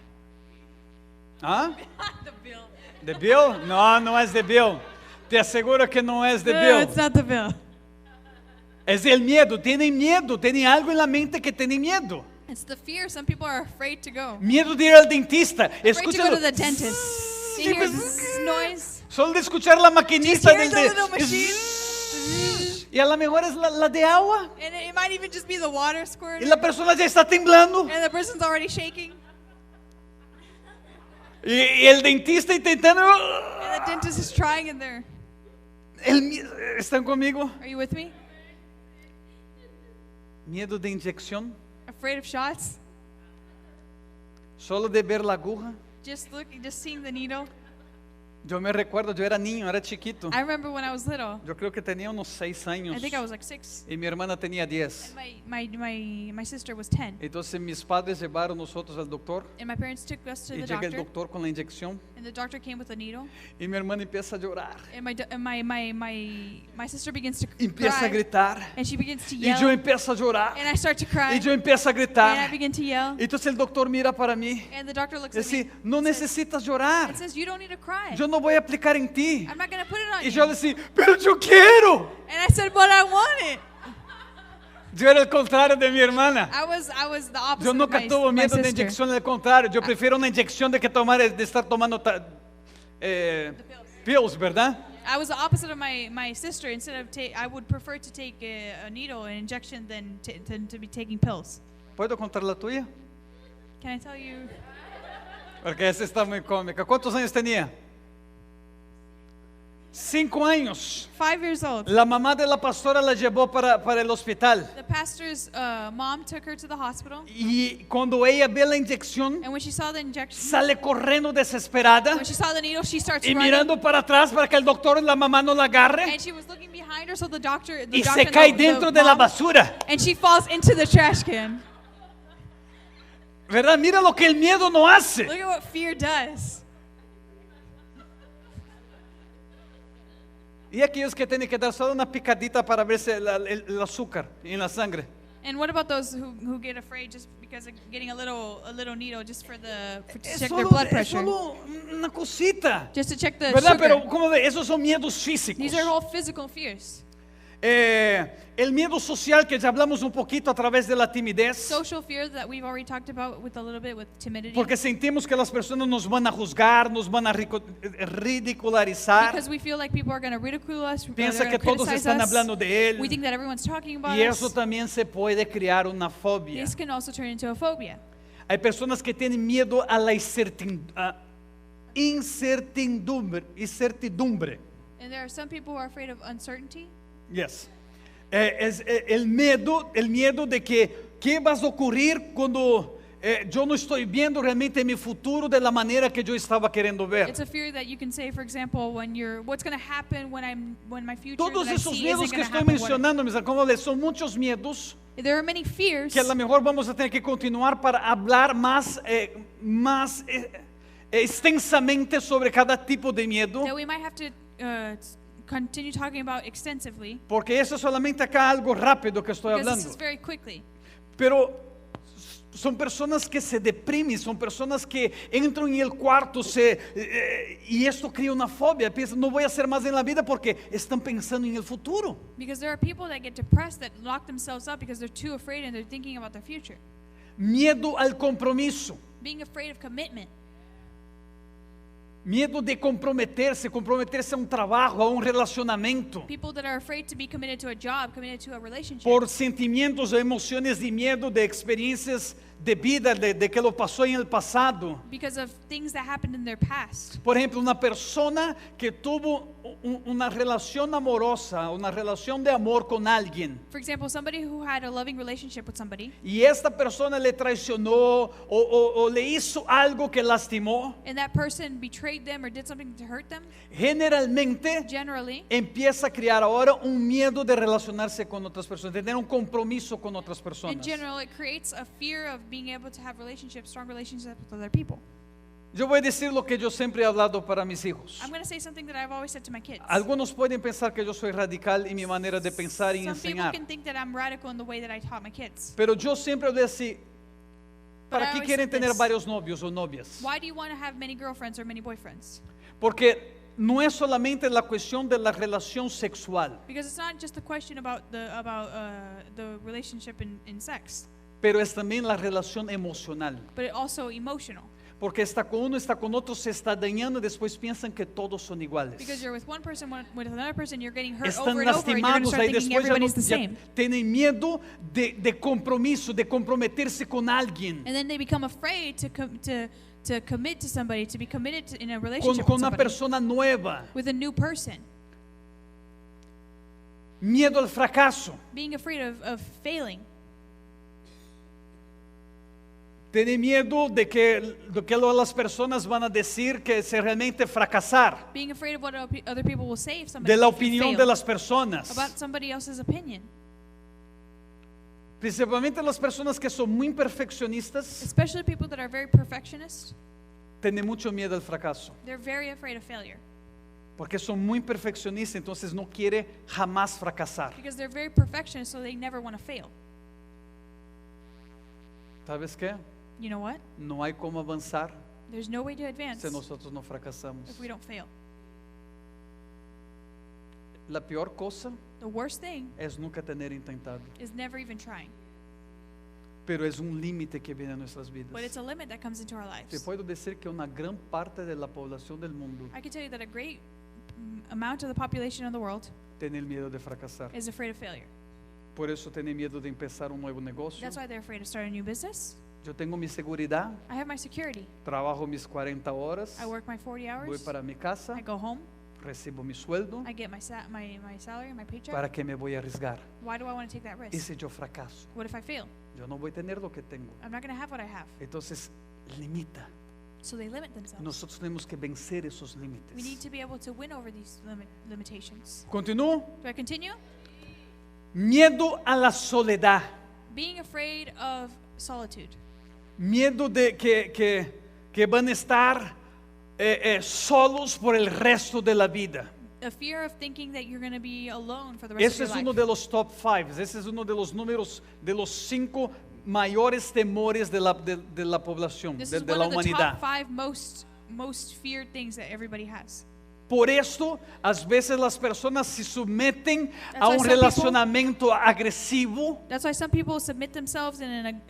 ¿Ah? The bill. ¿De Bill? No, no es de Bill. Te aseguro que no es de No, Bill. it's not the bill. Es el miedo. Tienen algo en la mente que tienen miedo. It's the fear. Some people are afraid to go. Miedo de ir al dentista. Afraid to go Escúchalo. to the dentist. Sí, You hear pues, this noise? Solo de escuchar la Just maquinista hear del the little de. machine. Y a lo mejor es la de agua. And it might even just be the water Y squirting. la persona ya está temblando. And the person's already shaking. Y el dentista intentando. And the dentist is trying in there. ¿Están conmigo? Are you with me? Miedo de inyección. Afraid of shots? Solo de ver la aguja. Just seeing the needle. Yo me recuerdo, yo era niño, era chiquito. I remember when I was little. Yo creo que tenía unos 6 años. I think I was like 6. Y mi hermana tenía 10. And my sister was 10. Entonces mis padres llevaron nosotros al doctor. And my parents took us to Y the llega el doctor. doctor con la inyección. And the doctor came with a needle. Y mi hermana empieza a llorar. And my sister begins to Empieza a cry. gritar. And she begins to Y yo yell. empiezo a llorar. And I start to cry. Y yo empiezo a And I gritar. begin to yell. Entonces el doctor mira para mí. And the doctor looks Y at me. dice, no necesitas llorar. And says, you don't need to cry. Yo no voy a aplicar en ti. I'm not going to put it on Y you. yo le decía, pero yo quiero. And I said, but I want it. Yo era el contrario de mi hermana. I was the opposite Yo of nunca tuve my miedo de sister. inyección, al contrario. Yo prefiero una inyección de estar tomando pills, ¿verdad? I was the opposite of my sister. Instead of I would prefer to take a needle, an injection, than to be taking pills. ¿Puedo contar la tuya? Can I tell you? Porque esa está muy cómica. ¿Cuántos años tenía? 5 años. 5 years old. La mamá de la pastora la llevó para el hospital. The pastor's mom took her to the hospital, Y cuando ella ve la inyección, and when she saw the injection, sale corriendo desesperada when she saw the needle, she starts y running. mirando para atrás para que el doctor y la mamá no la agarre. And she was looking behind her, so the doctor Y and se cae the dentro de la mom- basura. and she falls into the trash can. ¿Verdad? Mira lo que el miedo no hace. Look at what fear does. Y aquellos que tienen que dar solo una picadita para verse el azúcar en la sangre. And what about those who get afraid just because of getting a little needle just to Es check their solo, blood es pressure, solo una cosita. just to check the ¿Verdad? sugar? Pero como ve, esos son miedos físicos. These are all physical fears. El miedo social que ya hablamos un poquito a través de la timidez. Social fear that we've already talked about with a little bit with timidity. Porque sentimos que las personas nos van a juzgar, nos van a ridicularizar. Because we feel like people are going to ridicule us, Piensa they're que gonna todos criticize están us. hablando de We él. think that everyone's talking about Y eso us. también se puede crear una fobia. This can also turn into a phobia. Hay personas que tienen miedo a la incertidumbre. incertidumbre. And there are some people who are afraid of uncertainty. Yes. Es el miedo de que qué va a ocurrir cuando yo no estoy viendo realmente mi futuro de la manera que yo estaba queriendo ver. It's a fear that you can say, for example, what's going to happen when my future Todos that I esos see miedos isn't que going to estoy happen. mencionando, mis hermanos, son muchos miedos There are many fears que a lo mejor vamos a tener que continuar para hablar más extensamente sobre cada tipo de miedo, that we might have to continue talking about extensively, porque eso es solamente acá algo rápido que estoy because this hablando. is very quickly. Pero son personas que se deprimen, son personas que entran en el cuarto y esto crea una fobia, piensan, no voy a hacer más en la vida porque están pensando en el futuro. Because there are people that get depressed, that lock themselves up because they're too afraid and they're thinking about their future. Miedo al compromiso, Being afraid of commitment. miedo de comprometerse a un trabajo, a un relacionamiento, People that are afraid to be committed to a job, committed to a relationship. por sentimientos o emociones de miedo, de experiencias de vida, de que lo pasó en el pasado. Because of things that happened in their past. Por ejemplo, una persona que tuvo una relación amorosa, una relación de amor con alguien, For example, somebody who had a loving relationship with somebody, y esta persona le traicionó o le hizo algo que lastimó, and that person betrayed them or did something to hurt them, generalmente generally, empieza a crear ahora un miedo de relacionarse con otras personas, de tener un compromiso con otras in personas. general, it creates a fear of being able to have relationships, strong relationships with other people. Yo voy a decir lo que yo siempre he hablado para mis hijos. I'm going to say something that I've always said to my kids. Algunos pueden pensar que yo soy radical en mi manera de pensar y Some people enseñar, can think that I'm radical in the way that I taught my kids. pero yo siempre voy a decir, ¿para But I qué always quieren said tener this. varios novios o novias? Why do you want to have many girlfriends or many boyfriends? Porque no es solamente la cuestión de la relación sexual, Because it's not just a question about the relationship in sex, pero es también la relación emocional. but it also emotional. Porque está con uno, está con otro, se está dañando y después piensan que todos son iguales. Because you're with one person, with another person, you're getting hurt Están over and over, and you're going to lastimados start ahí thinking después, everybody's the ya same. tienen miedo de compromiso, de comprometerse con alguien, And then they become afraid to commit to somebody, to be committed in a con relationship with una somebody, persona nueva. with a new person. Miedo al fracaso. Being afraid of failing. Tiene miedo de que las personas van a decir que se realmente fracasar, Being afraid of what other people will say if somebody de la if you opinión fail, de las personas. about somebody else's opinion. Principalmente las personas que son muy perfeccionistas Especially people that are very perfectionist, tienen mucho miedo al fracaso, they're very afraid of failure. porque son muy perfeccionistas, entonces no quiere jamás fracasar. Because they're very perfectionist, so they never want to fail. ¿Sabes qué? You know what? No hay cómo avanzar There's no way to advance si nosotros no fracasamos. if we don't fail. La peor cosa The worst thing es nunca tener intentado, is never even trying. pero es un límite que viene a nuestras vidas. But it's a limit that comes into our Te lives. puedo decir que una gran parte de la población del mundo I can tell you that a great amount of the population of the world tiene el miedo de fracasar. is afraid of failure. Por eso tiene miedo de empezar un nuevo negocio. That's why they're afraid to start a new business. Yo tengo mi seguridad, I have my security. trabajo mis 40 horas, I work my 40 voy hours. para mi casa, I go home. recibo mi sueldo. I get my salary, my paycheck. ¿Para qué me voy a arriesgar? Why do I want to take that ¿Y risk? si yo fracaso? What if I fail? Yo no voy a tener lo que tengo. I'm not going to have what I have. Entonces, limita. So they limit themselves. Nosotros tenemos que vencer esos We need límites. to be able to win over these limitations. Continúo. Do I continue? Miedo a la soledad. Being afraid of solitude. Miedo de que van a estar solos por el resto de la vida. A fear of thinking that you're going to be alone for the rest Ese of es your uno life. de los top 5. Ese es uno de los números, de los 5 mayores temores de la población, This de is la one of the humanidad. top 5 most feared things that everybody has. Por esto, a veces las personas se someten a why un some relacionamiento agresivo, That's why some people submit themselves in an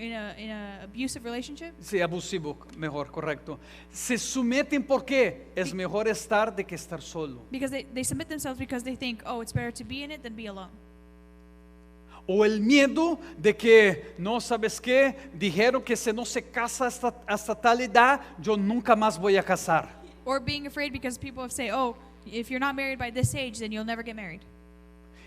abusive relationship. sí, abusivo, mejor, correcto. Se someten porque es mejor estar de que estar solo. Because they submit themselves because they think, oh, it's better to be in it than be alone. O el miedo de que, no sabes qué, dijeron que si no se casa hasta tal edad, yo nunca más voy a casar. Or being afraid because people say, oh, if you're not married by this age, then you'll never get married.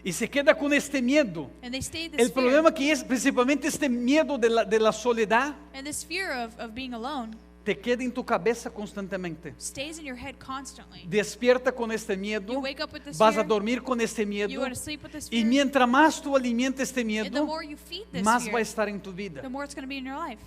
Y se queda con este miedo. And they stay this El fear. problema que es principalmente este miedo de la soledad, And this fear of being alone te queda en tu cabeza constantemente. stays in your head constantly. Despierta con este You miedo, wake up with this vas a fear. dormir con este You miedo, go to sleep with this y fear. mientras más tú alimentas este And the miedo, more you feed this más fear, va a estar en tu vida. the more it's going to be in your life.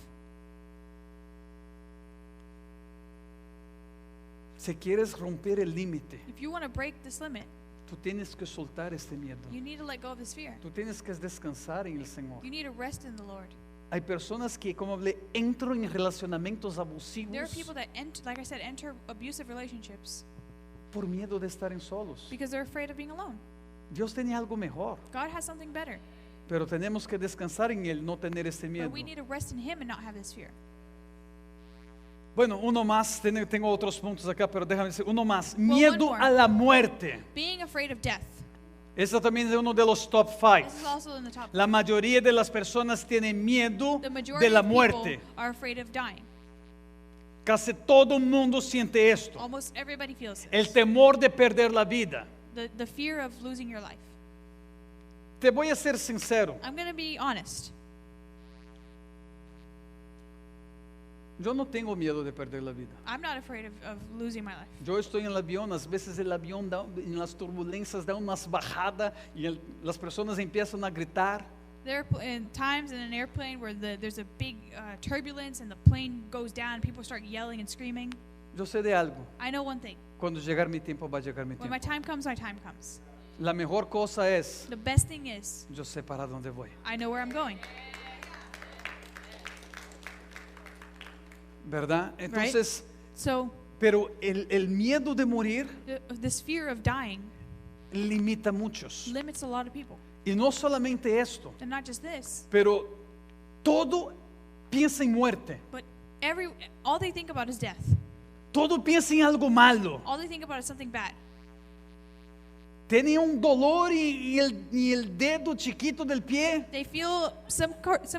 Si quieres romper el límite, If you want to break this limit, tú tienes que soltar este miedo. you need to let go of this fear. Tú tienes que descansar en el Señor. You need to rest in the Lord. Hay personas que, como hablé, entran en relacionamientos abusivos There are people that, like I said, enter abusive relationships por miedo de estar en solos. because they're afraid of being alone. Dios tiene algo mejor, God has something better, pero tenemos que descansar en Él, no tener este miedo. but we need to rest in Him and not have this fear. Bueno, uno más, tengo otros puntos acá, pero déjame decir, uno más. one Miedo more. a la muerte. Being afraid of death. Eso también es uno de los top 5. This is also in the top. La mayoría de las personas tienen miedo The de majority la of people muerte. are afraid of dying. Casi todo el mundo siente esto. Almost everybody feels this. El temor de perder la vida. The fear of losing your life. Te voy a ser sincero. I'm going to be honest. Yo no tengo miedo de perder la vida. I'm not afraid of losing my life. Yo estoy en el avión, a veces el avión en las turbulencias da unas bajadas y las personas empiezan a gritar. There are times in an airplane where there's a big turbulence and the plane goes down and people start yelling and screaming. Yo sé de algo. I know one thing. Cuando llegar mi tiempo, va a llegar mi When my tiempo. time comes, my time comes. La mejor cosa es, The best thing is, yo sé para dónde voy. I know where I'm going. ¿Verdad? Entonces, So pero el miedo de morir this fear of dying limita a muchos. limits a lot of people. Y no solamente esto, And not just this, pero todo piensa en muerte. but all they think about is death. Todo piensa en algo malo. All they think about is something bad. Tiene un dolor y el dedo chiquito del pie. They feel some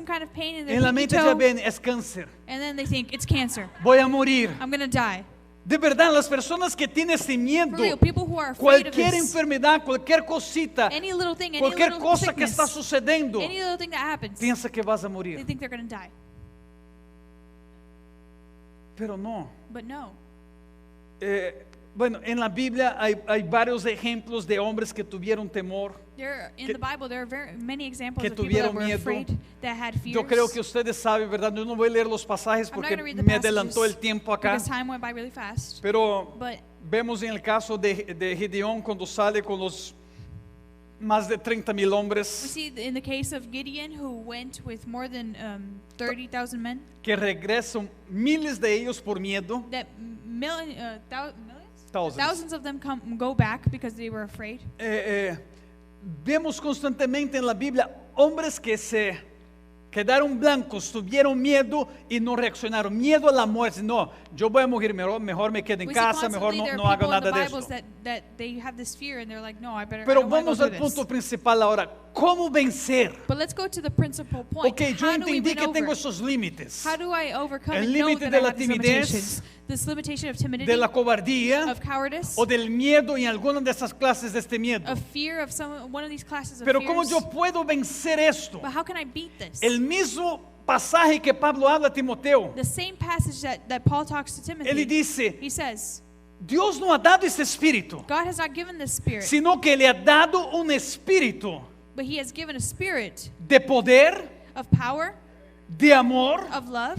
kind of pain in their En la pinky mente ya toe, ven, es cáncer. and then they think it's cancer. Voy a morir. I'm going to die. De verdad, las personas que tienen ese miedo, For real, people who are afraid of cualquier this, enfermedad, cualquier cosita, any little thing, any cualquier little cosa que está sickness, sucediendo, any little thing that happens, piensa que vas a they morir. think they're going to die. Pero no. But no. Bueno, en la Biblia hay varios ejemplos de hombres que tuvieron temor. In Que- the Bible, there are many examples que of people that tuvieron were miedo. afraid, that had fears. Yo creo que ustedes saben, ¿verdad? Yo no voy a leer los pasajes I'm not porque going to read the me adelantó passages el tiempo acá. because time went by really fast. Pero But vemos en el caso de Gedeón cuando sale con los más de 30,000 we hombres see in the case of Gideon, who went with more than 30,000 men, que regresan miles de ellos por miedo. that millions? Thousands. Thousands of them go back because they were afraid. Vemos constantemente en la Biblia hombres que se quedaron blancos, tuvieron miedo y no reaccionaron. Miedo a la muerte. No, yo voy a morir, mejor me quedo en We see casa, mejor constantly there no are hago people in the nada de Bibles eso. that they have this fear and they're like, no, I Pero don't wanna vamos go al through punto this. principal ahora. ¿Cómo vencer? But let's go to the principal point. Ok, yo How do we entendí win que tengo over? esos límites. How do I overcome El and know límite that de I la have these timidez, limitations? This limitation of timidity, de la cobardía of cowardice, o del miedo en alguna de esas clases de este miedo. of fear of one of these classes of Pero ¿cómo fears. yo puedo vencer esto? But how can I beat this? El mismo pasaje que Pablo habla a Timoteo, The same passage that Paul talks to Timothy. él dice, He says, Dios no ha dado ese espíritu, God has not given this spirit, sino que le ha dado un espíritu but He has given a spirit de poder, of power, de amor of love,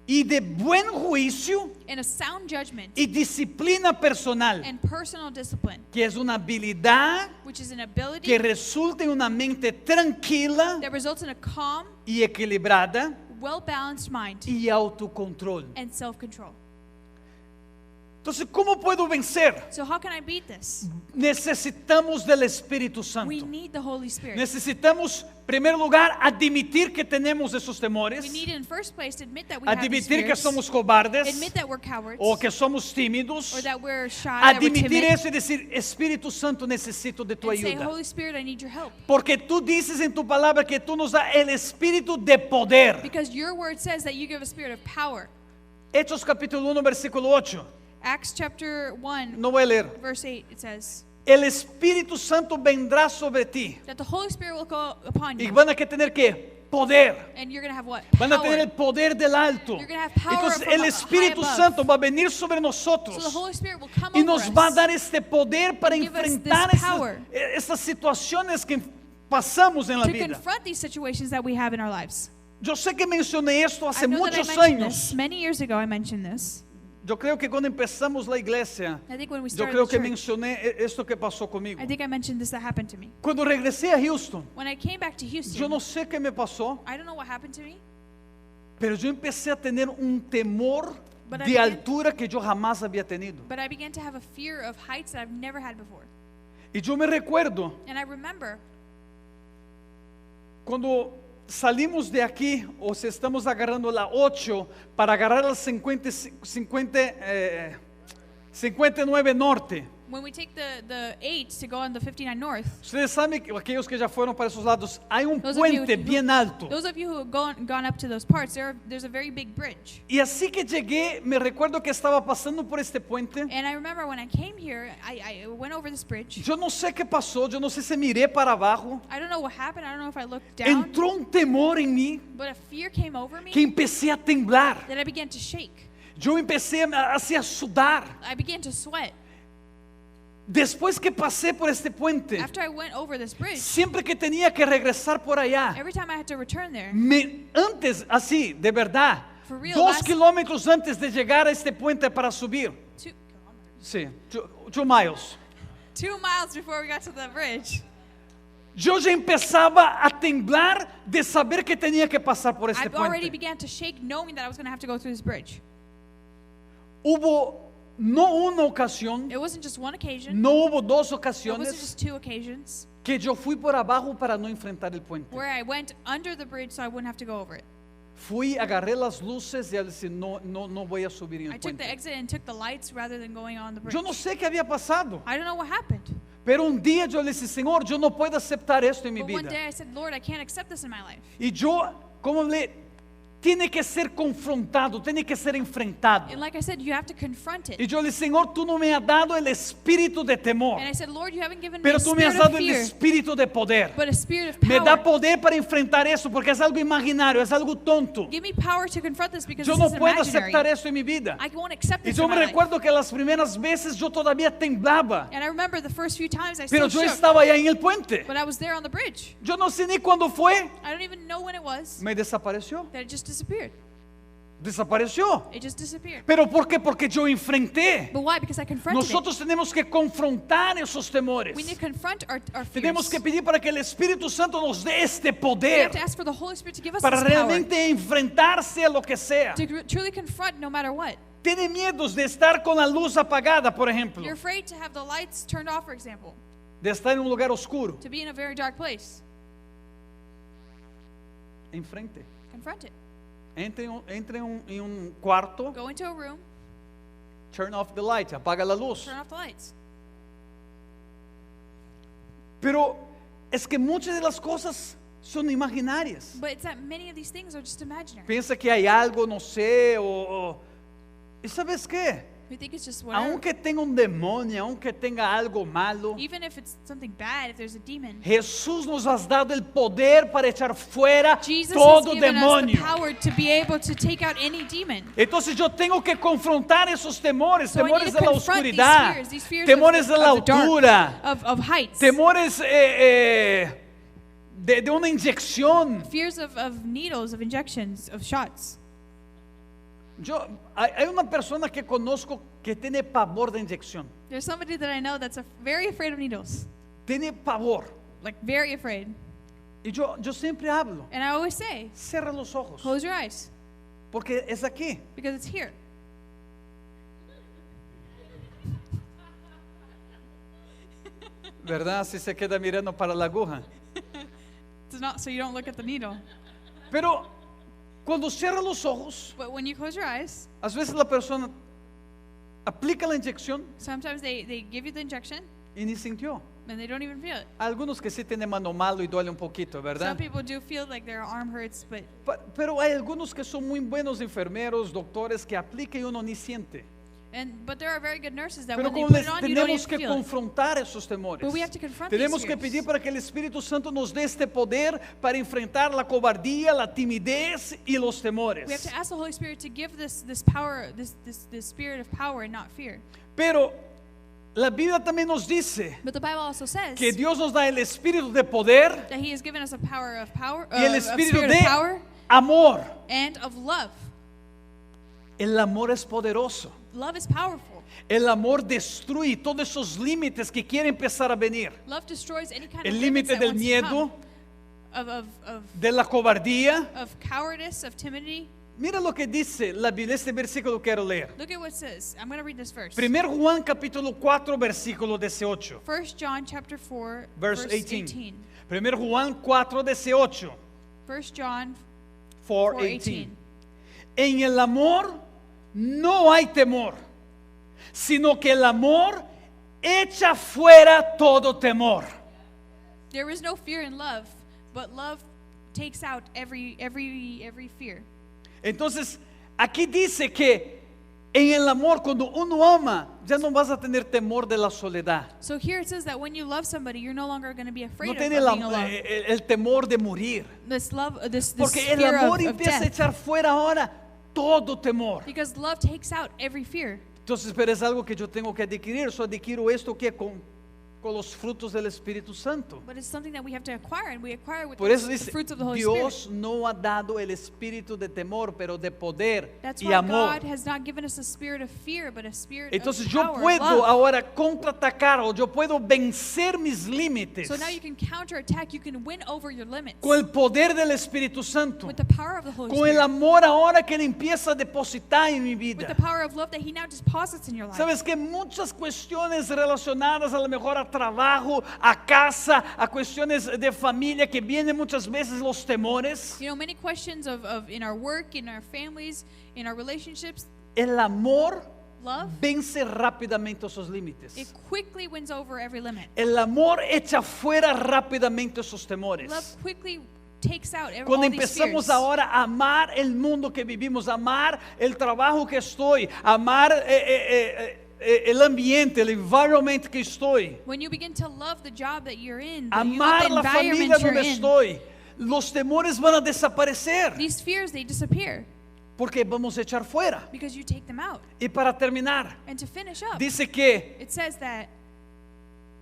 y de buen juicio and a sound judgment y disciplina personal, and personal discipline, que es una habilidad which is an ability que resulta en una mente tranquila that results in a calm, y equilibrada well-balanced mind y autocontrol. and self-control. Entonces, ¿cómo puedo vencer? So how can I beat this? Necesitamos del Espíritu Santo. We need the Holy Spirit. Necesitamos, en primer lugar, admitir que tenemos esos temores, We need in first place to admit that we have these admitir que fears, somos cobardes admit that we're cowards, o que somos tímidos, or that we're shy, that we're admitir timid, eso y decir, Espíritu Santo, necesito de tu and say, ayuda. Holy Spirit, I need your help. Porque tú dices en tu palabra que tú nos das el espíritu de poder. Because your word says that you give a spirit of power. Hechos capítulo 1, versículo 8. Acts chapter 1, No voy a leer. verse 8, it says El Espíritu Santo vendrá sobre ti. that the Holy Spirit will go upon Y you. van a que tener que poder. And you're going to have what? Van a tener el Power. poder del alto. You're gonna have power Entonces from el high Espíritu above. Santo va a venir sobre So the nosotros Holy Spirit will come y over nos us. va a dar este poder para and give us enfrentar this power estas situaciones que pasamos en la to vida. confront these situations that we have in our lives. Yo sé que mencioné esto hace I know that I muchos mentioned años. this. Many years ago I mentioned this. Yo creo que cuando empezamos la iglesia, I think when we yo started creo the que church, mencioné esto que pasó conmigo. I think I mentioned this that happened to me. Cuando regresé a Houston, When I came back to yo Houston, no sé qué me pasó, I don't know what happened to me, pero yo empecé a tener un temor But I de began- altura que yo jamás había tenido. but I began to have a fear of heights that I've never had before. Y yo me recuerdo And I remember cuando salimos de aquí, o si estamos agarrando la 8 para agarrar la 59 norte. when we take the 8 to go on the 59 North, Ustedes saben, que aquellos que ya fueron para esos lados, hay un Those of you puente who- bien alto. those of you who have gone up to those parts, there's a very big bridge. Y así que llegué, me recuerdo que estaba pasando por este puente. And I remember when I came here, I went over this bridge. Yo no sé qué pasó, yo no sé si miré para abajo. I don't know what happened. I don't know if I looked down, Entró un temor en mí but a fear came over me que empecé a temblar. that I began to shake. Yo empecé así a sudar. I began to sweat. Después que pasé por este puente, After I went over this bridge, siempre que tenía que regresar por allá, every time I had to return there, antes, así, de verdad, For real, 2 kilómetros antes de llegar a este puente para subir, 2 kilometers, sí, 2 miles, 2 miles before we got to the bridge, yo ya empezaba a temblar de saber que tenía que pasar por este I already puente. began to shake knowing that I was going to have to go through this bridge. Hubo no una ocasión, It wasn't just one occasion. no hubo 2 It wasn't ocasiones just 2 occasions que yo fui por abajo para no enfrentar el puente. where I went under the bridge so I wouldn't have to go over it. Fui, agarré las luces y dije, no voy a subir en I el took the puente. exit and took the lights rather than going on the bridge. Yo no sé qué había pasado, I don't know what happened. pero un día yo le dije, Señor, yo no puedo aceptar esto en mi But one vida. day I said, Lord, I can't accept this in my life. Y yo, como tiene que ser confrontado, tiene que ser enfrentado. And like I said, you have to confront it. Y yo le dije, Señor, tú no me has dado el espíritu de temor, And I said, Lord, you haven't given me pero a tú me has spirit of dado el fear, espíritu de poder. but a spirit of Me da power. poder para enfrentar eso, porque es algo imaginario, es algo tonto. Give me power to confront this because Yo this no is puedo imaginary. aceptar eso en mi vida. I won't accept Y this yo in me my life. recuerdo que las primeras veces yo todavía temblaba, And I remember the first few times I pero still yo shook, estaba allá en el puente. but I was there on the bridge. Yo no sé ni cuándo fue, I don't even know when it was me desapareció. that it just disappeared. Desapareció. It just disappeared. ¿Pero por qué? Porque yo enfrenté. But why? Because I confronted Nosotros tenemos que confrontar esos it. temores. We need to confront our Tenemos fears. que pedir para que el Espíritu Santo nos dé este We have poder to ask for the Holy Spirit to give us para this power realmente enfrentarse a lo que sea. to truly confront no matter what. Tiene miedos de estar con la luz apagada, por ejemplo, You're afraid to have the lights turned off, for example, de estar en un lugar oscuro. to be in a very dark place. Enfrente. Confront it. Entre en un cuarto, Go into a room, turn off the light, apaga la luz. turn off the lights. Pero es que muchas de las cosas son imaginarias. But it's that many of these things are just imaginary. Piensa que hay algo, no sé, ¿y sabes qué? We think it's just whatever. Aunque tenga un demonio, aunque tenga algo malo, Even if it's something bad, if there's a demon, Jesús nos ha dado el poder para echar fuera Jesus todo has given us demonio. the power to be able to take out any demon. Entonces yo tengo que confrontar esos temores, So I need temores to de la confront oscuridad, these fears temores de la of the dark, altura, of heights, temores de una inyección. fears of needles, of injections, of shots. Hay una persona que conozco que tiene pavor de inyección. There's somebody that I know that's very afraid of needles, Tiene pavor. like very afraid. Y yo siempre hablo, And I always say, cierra los ojos, close your eyes, porque es aquí. because it's here. ¿Verdad? Si se queda mirando para la aguja. It's not so you don't look at the needle. Pero cuando cierra los ojos, But when you close your eyes, a veces la persona aplica la inyección sometimes they give you the injection y ni sintió. and they don't even feel it. Algunos que sí tienen mano malo y duele un poquito, Some ¿verdad? people do feel like their arm hurts, but Pero hay algunos que son muy buenos enfermeros, doctores que aplican y uno ni siente. but there are very good nurses that Pero when they como put les it on, you don't tenemos even que feel it. confrontar esos temores. But we have to confront Tenemos these que fears. pedir para que el Espíritu Santo nos dé este poder para enfrentar la cobardía, la timidez y los temores. We have to ask the Holy Spirit to give this power, this spirit of power and not fear. Pero la Biblia también nos dice But the Bible also says que Dios nos da el espíritu de poder that He has given us a power of power, y el of espíritu spirit de of power amor. and of love. El amor es poderoso. Love is powerful. El amor destruye todos esos límites que quieren empezar a venir. Love destroys any kind El of limits límite that del wants to miedo, come, de la cobardía. of cowardice, of timidity. Mira lo que dice la Biblia, este versículo quiero leer. Look at what it says. I'm going to read this verse. 1 Juan capítulo 4 versículo 18. 1 John chapter 4 Verse verse 18. 1 Juan 4 18. 1 John 4, 4:18. 18. En el amor no hay temor, sino que el amor echa fuera todo temor. There is no fear in love, but love takes out every fear. Entonces, aquí dice que en el amor, cuando uno ama, ya no vas a tener temor de la soledad. So here it says that when you love somebody, you're no longer going to be afraid No of tiene being alone. el temor de morir. This love, this Porque el fear amor of empieza a death. echar fuera ahora todo temor. Because love takes out every fear. Entonces, pero es algo que yo tengo que adquirir. Yo adquiero esto que con los frutos del Espíritu Santo. But it's something that we have to acquire, and we acquire with Por eso the dice, fruits of the Holy Dios Spirit. no ha dado el espíritu de temor, pero de poder That's y why amor. God has not given us a spirit of fear, but a spirit Entonces of yo power, puedo love. ahora contraatacar o yo puedo vencer mis límites So now you can counterattack, you can win over your limits con el poder del Espíritu Santo, with the power of the Holy con el Spirit, amor ahora que Él empieza a depositar en mi with vida. the power of love that He now deposits in your life. Sabes que muchas cuestiones relacionadas a lo mejor a trabajo, a casa, a cuestiones de familia que vienen muchas veces los temores. You know, many questions of in our work, in our families, in our relationships, El amor love, vence rápidamente esos límites. it quickly wins over every limit. El amor echa fuera rápidamente esos temores. Love quickly takes out Cuando all these empezamos fears. ahora a amar el mundo que vivimos, amar el trabajo que estoy, amar el ambiente, el environment que estoy, When you begin to love the job that you're in, amar la familia environment you're donde in, estoy, los temores van a desaparecer these fears, they disappear porque vamos a echar fuera. because you take them out. Y para terminar, And to finish up, dice que it says that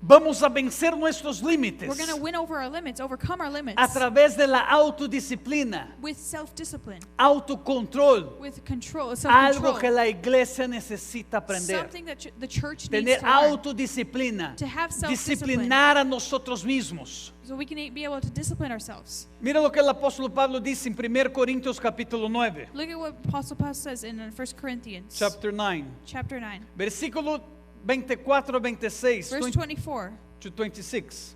vamos a vencer nuestros límites we're going to win over our limits, overcome our limits a través de la autodisciplina, with self-discipline, autocontrol, with control, algo que self-control. la iglesia necesita aprender. Something that the church needs Tener to learn, autodisciplina, to have self-discipline, disciplinar a nosotros mismos. so we can be able to discipline ourselves. Mira lo que el apóstol Pablo dice en 1 Corintios capítulo 9, Look at what Apostle Paul says in 1 Corinthians chapter 9, chapter 9, versículo 24 26, verse 24. to 26.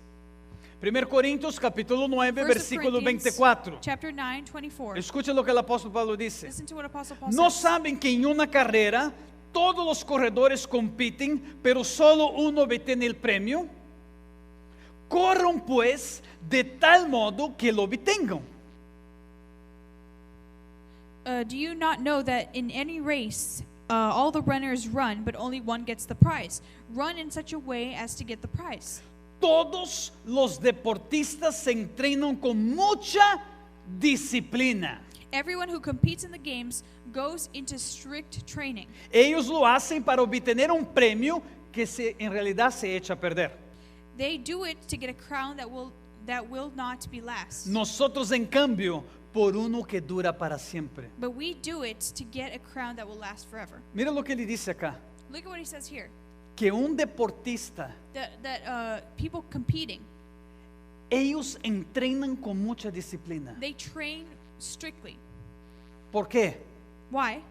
1 Corintios capítulo 9, 1 versículo Corinthians 24. chapter 9, 24. Escucha lo que el apóstol Pablo dice. Listen to what Apostle Paul ¿No says. saben que en una carrera todos los corredores compiten, pero solo uno obtiene el premio? Corran pues de tal modo que lo obtengan. Do you not know that in any race all the runners run, but only one gets the prize? Run in such a way as to get the prize. Todos los deportistas se entrenan con mucha disciplina. Everyone who competes in the games goes into strict training. Ellos lo hacen para obtener un premio que en realidad se echa a perder. They do it to get a crown that will not be last. Nosotros, en cambio, por uno que dura para siempre. But we do it to get a crown that will last forever. Mira lo que le dice acá. Look at what he says here. Que un deportista, That people competing, ellos entrenan con mucha disciplina. they train strictly. ¿Por qué? Why?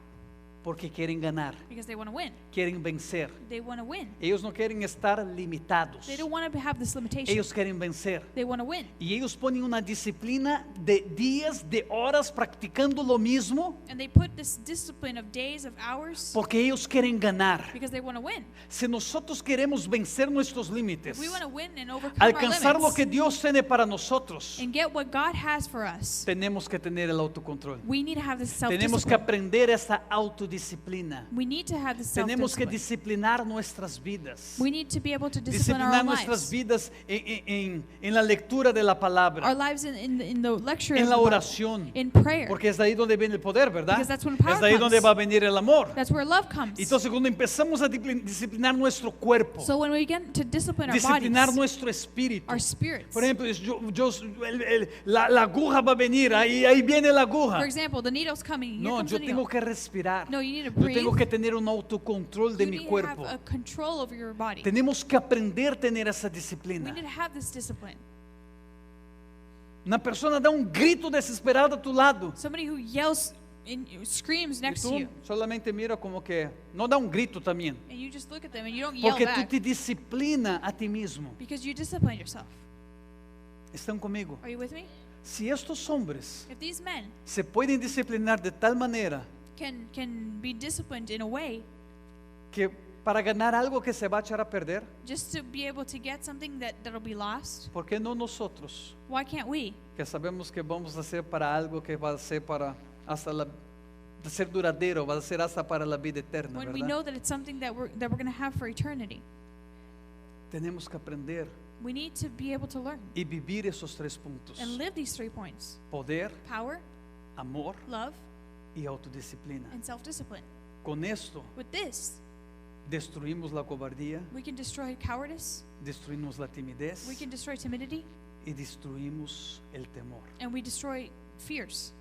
Porque quieren ganar, because they want to win. quieren vencer. They want to win. Ellos no quieren estar limitados. They don't want to have this limitation. Ellos quieren vencer. They want to win. Y ellos ponen una disciplina de días, de horas practicando lo mismo And they put this discipline of days, of hours, porque ellos quieren ganar. because they want to win. Si nosotros queremos vencer nuestros límites, If we want to win and overcome our alcanzar lo limits que Dios tiene para nosotros, and get what God has for us, tenemos que tener el autocontrol. we need to have this Tenemos que self-discipline. aprender esa autodisciplina. We need to have this Tenemos que self-discipline. disciplinar nuestras vidas. We need to be able to discipline our Disciplinar own nuestras lives. vidas en la lectura de la Our palabra, lives in the lecture en of la the Bible, oración. in prayer. Porque es de ahí donde viene el poder, ¿verdad? Because that's when power Es de ahí donde comes. va a venir el amor. That's where love comes. Entonces cuando empezamos a disciplinar nuestro cuerpo, So when we begin to discipline our disciplinar bodies, nuestro espíritu. our spirits. Por ejemplo, la aguja va a venir, ahí viene la aguja. For example, the needle's coming. Here No, comes yo the tengo needle. que respirar. No, you need to Yo breathe. tengo que tener un autocontrol de You mi need to cuerpo. have a control over your body. Tenemos que aprender a tener esa We disciplina. need to have this discipline. Una persona da un grito desesperado a tu lado. Somebody who yells and screams Y next to tú you, solamente mira como que no da un grito también. and you just look at them and you don't yell Porque tú back te disciplina a ti mismo. because you discipline yourself. ¿Están conmigo? Are you with me? Si estos hombres If these men se pueden disciplinar de tal manera can be disciplined in a way que para ganar algo que se va a echar a perder, just to be able to get something that'll be lost, ¿por qué no nosotros? why can't we? Que sabemos que vamos a hacer para algo que va a ser para hasta de ser duradero, va a ser hasta para la vida eterna, When we ¿verdad? know that it's something that we're going to have for eternity. Tenemos que aprender We need to be able to learn y vivir esos tres puntos: and live these 3 points: poder, power, amor love, y autodisciplina. and self-discipline. Con esto With this, destruimos la cobardía, we can destroy cowardice, destruimos la timidez we can destroy timidity, y destruimos el temor. and we destroy fears.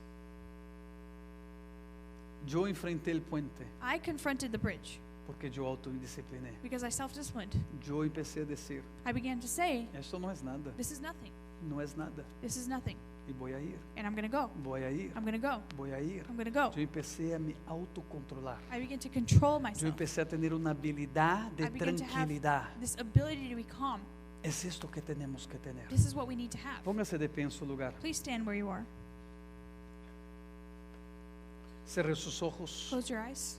Yo enfrenté el puente I confronted the bridge porque yo autodiscipliné. because I self-disciplined. Yo empecé a decir, I began to say, esto no es nada, this is nothing, no es nada, this is nothing, y voy a ir, and I'm going to go, voy a ir, I'm going to go, voy a ir. I'm going to go. Yo empecé a me autocontrolar. I began to control Yo myself. empecé a tener una habilidad de I began to have tranquilidad. this ability to be calm. Es esto que tenemos que tener. This is what we need to have. Póngase de pie en su lugar. Please stand where you are. Cierre sus ojos. Close your eyes.